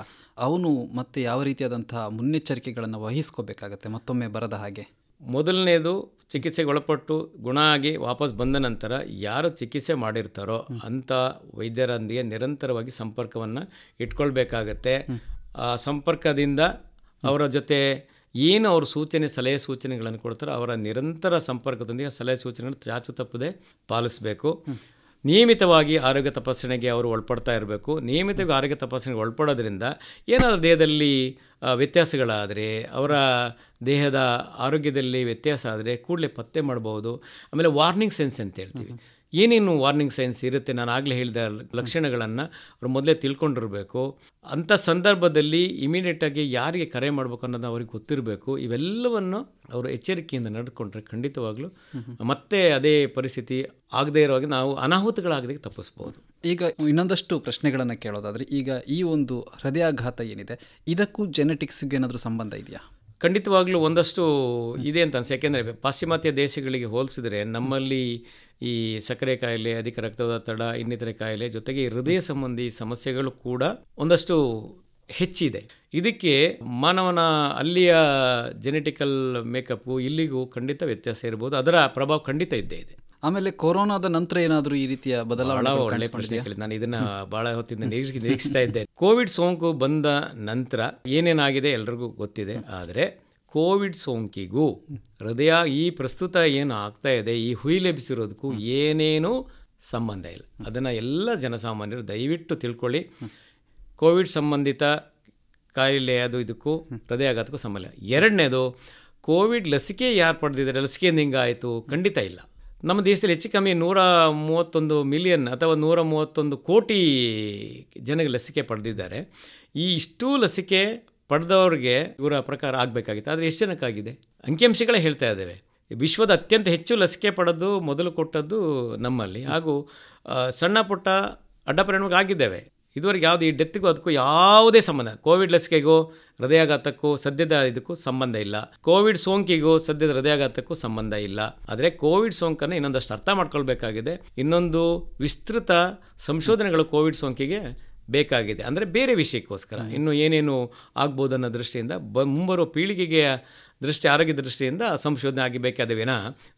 ಅವನು ಮತ್ತೆ ಯಾವ ರೀತಿಯಾದಂತಹ ಮುನ್ನೆಚ್ಚರಿಕೆಗಳನ್ನು ವಹಿಸ್ಕೋಬೇಕಾಗತ್ತೆ ಮತ್ತೊಮ್ಮೆ ಬರದ ಹಾಗೆ? ಮೊದಲನೇದು, ಚಿಕಿತ್ಸೆಗೆ ಒಳಪಟ್ಟು ಗುಣ ಆಗಿ ವಾಪಸ್ ಬಂದ ನಂತರ ಯಾರು ಚಿಕಿತ್ಸೆ ಮಾಡಿರ್ತಾರೋ ಅಂಥ ವೈದ್ಯರೊಂದಿಗೆ ನಿರಂತರವಾಗಿ ಸಂಪರ್ಕವನ್ನು ಇಟ್ಕೊಳ್ಬೇಕಾಗತ್ತೆ. ಆ ಸಂಪರ್ಕದಿಂದ ಅವರ ಜೊತೆ ಏನು ಅವರು ಸಲಹೆ ಸೂಚನೆಗಳನ್ನು ಕೊಡ್ತಾರೋ ಅವರ ನಿರಂತರ ಸಂಪರ್ಕದೊಂದಿಗೆ ಸಲಹೆ ಸೂಚನೆಗಳನ್ನು ಚಾಚು ತಪ್ಪದೆ ಪಾಲಿಸಬೇಕು. ನಿಯಮಿತವಾಗಿ ಆರೋಗ್ಯ ತಪಾಸಣೆಗೆ ಅವರು ಒಳಪಡ್ತಾ ಇರಬೇಕು. ನಿಯಮಿತವಾಗಿ ಆರೋಗ್ಯ ತಪಾಸಣೆಗೆ ಒಳಪಡೋದ್ರಿಂದ ಏನಾದರೂ ದೇಹದಲ್ಲಿ ವ್ಯತ್ಯಾಸಗಳಾದರೆ, ಅವರ ದೇಹದ ಆರೋಗ್ಯದಲ್ಲಿ ವ್ಯತ್ಯಾಸ ಆದರೆ ಕೂಡಲೇ ಪತ್ತೆ ಮಾಡ್ಬೋದು. ಆಮೇಲೆ ವಾರ್ನಿಂಗ್ ಸೈನ್ಸ್ ಅಂತ ಹೇಳ್ತೀವಿ. ಏನೇನು ವಾರ್ನಿಂಗ್ ಸೈನ್ಸ್ ಇರುತ್ತೆ, ನಾನು ಆಗಲೇ ಹೇಳಿದ ಲಕ್ಷಣಗಳನ್ನು ಅವರು ಮೊದಲೇ ತಿಳ್ಕೊಂಡಿರಬೇಕು. ಅಂಥ ಸಂದರ್ಭದಲ್ಲಿ ಇಮಿಡಿಯೇಟಾಗಿ ಯಾರಿಗೆ ಕರೆ ಮಾಡಬೇಕು ಅನ್ನೋದು ಅವ್ರಿಗೆ ಗೊತ್ತಿರಬೇಕು. ಇವೆಲ್ಲವನ್ನು ಅವರು ಎಚ್ಚರಿಕೆಯಿಂದ ನಡೆದುಕೊಂಡ್ರೆ ಖಂಡಿತವಾಗ್ಲೂ ಮತ್ತೆ ಅದೇ ಪರಿಸ್ಥಿತಿ ಆಗದೇ ಇರುವಾಗ ನಾವು ಅನಾಹುತಗಳಾಗದೆ ತಪ್ಪಿಸ್ಬೋದು. ಈಗ ಇನ್ನೊಂದಷ್ಟು ಪ್ರಶ್ನೆಗಳನ್ನು ಕೇಳೋದಾದರೆ, ಈಗ ಈ ಒಂದು ಹೃದಯಾಘಾತ ಏನಿದೆ ಇದಕ್ಕೂ ಜೆನೆಟಿಕ್ಸ್ಗೆ ಏನಾದರೂ ಸಂಬಂಧ ಇದೆಯಾ? ಖಂಡಿತವಾಗ್ಲೂ ಒಂದಷ್ಟು ಇದೆ ಅಂತ ಅನ್ಸುತ್ತೆ. ಯಾಕೆಂದರೆ ಪಾಶ್ಚಿಮಾತ್ಯ ದೇಶಗಳಿಗೆ ಹೋಲಿಸಿದರೆ ನಮ್ಮಲ್ಲಿ ಈ ಸಕ್ಕರೆ ಕಾಯಿಲೆ, ಅಧಿಕ ರಕ್ತದೊತ್ತಡ, ಇನ್ನಿತರೆ ಕಾಯಿಲೆ ಜೊತೆಗೆ ಹೃದಯ ಸಂಬಂಧಿ ಸಮಸ್ಯೆಗಳು ಕೂಡ ಒಂದಷ್ಟು ಹೆಚ್ಚಿದೆ. ಇದಕ್ಕೆ ಮಾನವನ ಅಲ್ಲಿಯ ಜೆನೆಟಿಕಲ್ ಮೇಕಪ್ಪು ಇಲ್ಲಿಗೂ ಖಂಡಿತ ವ್ಯತ್ಯಾಸ ಇರ್ಬೋದು, ಅದರ ಪ್ರಭಾವ ಖಂಡಿತ ಇದ್ದೇ ಇದೆ. ಆಮೇಲೆ ಕೊರೋನಾದ ನಂತರ ಏನಾದರೂ ಈ ರೀತಿಯ ಬದಲಾವಣೆ? ಒಳ್ಳೆ ಪ್ರಶ್ನೆ ಕೇಳಿದೆ. ನಾನು ಇದನ್ನು ಭಾಳ ಹೊತ್ತಿಂದ ನಿರೀಕ್ಷಿಸ್ತಾ ಇದ್ದೆ. ಕೋವಿಡ್ ಸೋಂಕು ಬಂದ ನಂತರ ಏನೇನಾಗಿದೆ ಎಲ್ರಿಗೂ ಗೊತ್ತಿದೆ. ಆದರೆ ಕೋವಿಡ್ ಸೋಂಕಿಗೂ ಹೃದಯ ಈ ಪ್ರಸ್ತುತ ಏನು ಆಗ್ತಾ ಇದೆ, ಈ ಹುಯಿಲೆಬ್ಬಿಸಿರೋದಕ್ಕೂ ಏನೇನೂ ಸಂಬಂಧ ಇಲ್ಲ. ಅದನ್ನು ಎಲ್ಲ ಜನಸಾಮಾನ್ಯರು ದಯವಿಟ್ಟು ತಿಳ್ಕೊಳ್ಳಿ. ಕೋವಿಡ್ ಸಂಬಂಧಿತ ಕಾಯಿಲೆ ಅದು ಇದಕ್ಕೂ ಹೃದಯಾಘಾತಕ್ಕೂ ಸಂಬಂಧ ಇಲ್ಲ. ಎರಡನೇದು, ಕೋವಿಡ್ ಲಸಿಕೆ ಯಾರು ಪಡೆದಿದ್ದಾರೆ, ಲಸಿಕೆಯಿಂದ ಹಿಂಗಾಯಿತು, ಖಂಡಿತ ಇಲ್ಲ. ನಮ್ಮ ದೇಶದಲ್ಲಿ ಹೆಚ್ಚು ಕಮ್ಮಿ 131 ಮಿಲಿಯನ್ ಅಥವಾ 131 ಕೋಟಿ ಜನಗೆ ಲಸಿಕೆ ಪಡೆದಿದ್ದಾರೆ. ಈ ಇಷ್ಟೂ ಲಸಿಕೆ ಪಡೆದವ್ರಿಗೆ ಇವರ ಪ್ರಕಾರ ಆಗಬೇಕಾಗಿತ್ತು. ಆದರೆ ಎಷ್ಟು ಜನಕ್ಕಾಗಿದೆ? ಅಂಕಿಅಂಶಗಳೇ ಹೇಳ್ತಾ ಇದ್ದೇವೆ. ವಿಶ್ವದ ಅತ್ಯಂತ ಹೆಚ್ಚು ಲಸಿಕೆ ಪಡೆದು ಮೊದಲು ಕೊಟ್ಟದ್ದು ನಮ್ಮಲ್ಲಿ. ಹಾಗೂ ಸಣ್ಣ ಪುಟ್ಟ ಅಡ್ಡ ಪರಿಣಾಮಗಳಾಗಿದ್ದೇವೆ. ಇದುವರೆಗೆ ಯಾವುದು ಈ ಡೆತ್ಗೂ ಅದಕ್ಕೂ ಯಾವುದೇ ಸಂಬಂಧ, ಕೋವಿಡ್ ಲಸಿಕೆಗೂ ಹೃದಯಾಘಾತಕ್ಕೂ ಸದ್ಯದ ಇದಕ್ಕೂ ಸಂಬಂಧ ಇಲ್ಲ. ಕೋವಿಡ್ ಸೋಂಕಿಗೂ ಸದ್ಯದ ಹೃದಯಾಘಾತಕ್ಕೂ ಸಂಬಂಧ ಇಲ್ಲ. ಆದರೆ ಕೋವಿಡ್ ಸೋಂಕನ್ನು ಇನ್ನೊಂದಷ್ಟು ಅರ್ಥ ಮಾಡ್ಕೊಳ್ಬೇಕಾಗಿದೆ. ಇನ್ನೊಂದು ವಿಸ್ತೃತ ಸಂಶೋಧನೆಗಳು ಕೋವಿಡ್ ಸೋಂಕಿಗೆ ಬೇಕಾಗಿದೆ. ಅಂದರೆ ಬೇರೆ ವಿಷಯಕ್ಕೋಸ್ಕರ ಇನ್ನು ಏನೇನು ಆಗ್ಬೋದು ಅನ್ನೋ ದೃಷ್ಟಿಯಿಂದ ಮುಂಬರುವ ಪೀಳಿಗೆಗೆ ಆರೋಗ್ಯ ದೃಷ್ಟಿಯಿಂದ ಸಂಶೋಧನೆ ಆಗಬೇಕಾದ ವಿನ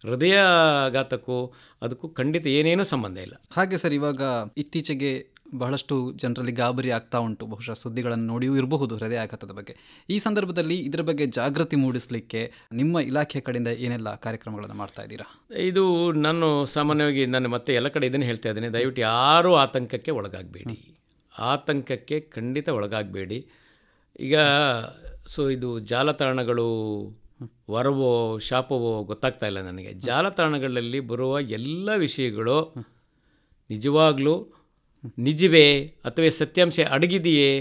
ಹೃದಯಾಘಾತಕ್ಕೂ ಅದಕ್ಕೂ ಖಂಡಿತ ಏನೇನೂ ಸಂಬಂಧ ಇಲ್ಲ. ಹಾಗೆ ಸರ್, ಇವಾಗ ಇತ್ತೀಚೆಗೆ ಬಹಳಷ್ಟು ಜನರಲ್ಲಿ ಗಾಬರಿ ಆಗ್ತಾ ಉಂಟು, ಬಹುಶಃ ಸುದ್ದಿಗಳನ್ನು ನೋಡಿಯೂ ಇರಬಹುದು ಹೃದಯಾಘಾತದ ಬಗ್ಗೆ. ಈ ಸಂದರ್ಭದಲ್ಲಿ ಇದರ ಬಗ್ಗೆ ಜಾಗೃತಿ ಮೂಡಿಸಲಿಕ್ಕೆ ನಿಮ್ಮ ಇಲಾಖೆ ಕಡೆಯಿಂದ ಏನೆಲ್ಲ ಕಾರ್ಯಕ್ರಮಗಳನ್ನು ಮಾಡ್ತಾ ಇದ್ದೀರಾ? ಇದು ನಾನು ಸಾಮಾನ್ಯವಾಗಿ ನಾನು ಮತ್ತೆ ಎಲ್ಲ ಕಡೆ ಇದನ್ನು ಹೇಳ್ತಾ ಇದ್ದೇನೆ, ದಯವಿಟ್ಟು ಯಾರೂ ಆತಂಕಕ್ಕೆ ಒಳಗಾಗಬೇಡಿ, ಆತಂಕಕ್ಕೆ ಖಂಡಿತ ಒಳಗಾಗಬೇಡಿ. ಈಗ ಇದು ಜಾಲತಾಣಗಳು ವರವೋ ಶಾಪವೋ ಗೊತ್ತಾಗ್ತಾ ಇಲ್ಲ ನನಗೆ. ಜಾಲತಾಣಗಳಲ್ಲಿ ಬರುವ ಎಲ್ಲ ವಿಷಯಗಳು ನಿಜವಾಗ್ಲೂ ನಿಜವೇ ಅಥವಾ ಸತ್ಯಾಂಶ ಅಡಗಿದೆಯೇ,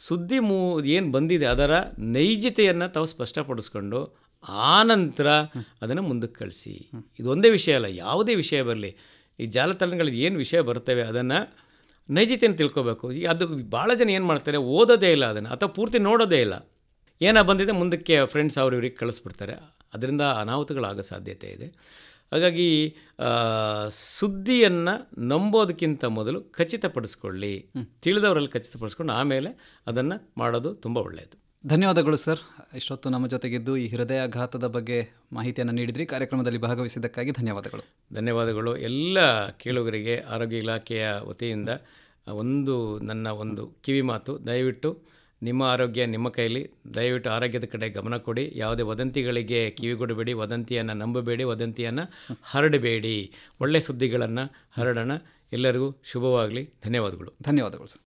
ಸುದ್ದಿ ಏನು ಬಂದಿದೆ ಅದರ ನೈಜತೆಯನ್ನು ತಾವು ಸ್ಪಷ್ಟಪಡಿಸ್ಕೊಂಡು ಆನಂತರ ಅದನ್ನು ಮುಂದಕ್ಕೆ ಕಳಿಸಿ. ಇದು ಒಂದೇ ವಿಷಯ ಅಲ್ಲ, ಯಾವುದೇ ವಿಷಯ ಬರಲಿ, ಈ ಜಾಲತಾಣಗಳಲ್ಲಿ ಏನು ವಿಷಯ ಬರ್ತವೆ ಅದನ್ನು ನೈಜತೆಯನ್ನು ತಿಳ್ಕೊಬೇಕು. ಈಗ ಅದು ಭಾಳ ಜನ ಏನು ಮಾಡ್ತಾರೆ, ಓದೋದೇ ಇಲ್ಲ ಅದನ್ನು ಅಥವಾ ಪೂರ್ತಿ ನೋಡೋದೇ ಇಲ್ಲ, ಏನೋ ಬಂದಿದೆ ಮುಂದಕ್ಕೆ ಫ್ರೆಂಡ್ಸ್ ಅವ್ರಿಗೆ ಕಳಿಸ್ಬಿಡ್ತಾರೆ. ಅದರಿಂದ ಅನಾಹುತಗಳಾಗೋ ಸಾಧ್ಯತೆ ಇದೆ. ಹಾಗಾಗಿ ಸುದ್ದಿಯನ್ನು ನಂಬೋದಕ್ಕಿಂತ ಮೊದಲು ಖಚಿತಪಡಿಸ್ಕೊಳ್ಳಿ, ತಿಳಿದವರಲ್ಲಿ ಖಚಿತಪಡಿಸ್ಕೊಂಡು ಆಮೇಲೆ ಅದನ್ನು ಮಾಡೋದು ತುಂಬ ಒಳ್ಳೆಯದು. ಧನ್ಯವಾದಗಳು ಸರ್, ಇಷ್ಟೊತ್ತು ನಮ್ಮ ಜೊತೆಗಿದ್ದು ಈ ಹೃದಯಾಘಾತದ ಬಗ್ಗೆ ಮಾಹಿತಿಯನ್ನು ನೀಡಿದ್ರಿ. ಕಾರ್ಯಕ್ರಮದಲ್ಲಿ ಭಾಗವಹಿಸಿದ್ದಕ್ಕಾಗಿ ಧನ್ಯವಾದಗಳು. ಧನ್ಯವಾದಗಳು. ಎಲ್ಲ ಕೇಳುಗರಿಗೆ ಆರೋಗ್ಯ ಇಲಾಖೆಯ ವತಿಯಿಂದ ನನ್ನ ಒಂದು ಕಿವಿ ಮಾತು, ದಯವಿಟ್ಟು ನಿಮ್ಮ ಆರೋಗ್ಯ ನಿಮ್ಮ ಕೈಲಿ, ದಯವಿಟ್ಟು ಆರೋಗ್ಯದ ಕಡೆ ಗಮನ ಕೊಡಿ. ಯಾವುದೇ ವದಂತಿಗಳಿಗೆ ಕಿವಿಗೊಡಬೇಡಿ, ವದಂತಿಯನ್ನು ನಂಬಬೇಡಿ, ವದಂತಿಯನ್ನು ಹರಡಬೇಡಿ. ಒಳ್ಳೆಯ ಸುದ್ದಿಗಳನ್ನು ಹರಡೋಣ. ಎಲ್ಲರಿಗೂ ಶುಭವಾಗಲಿ. ಧನ್ಯವಾದಗಳು. ಧನ್ಯವಾದಗಳು ಸರ್.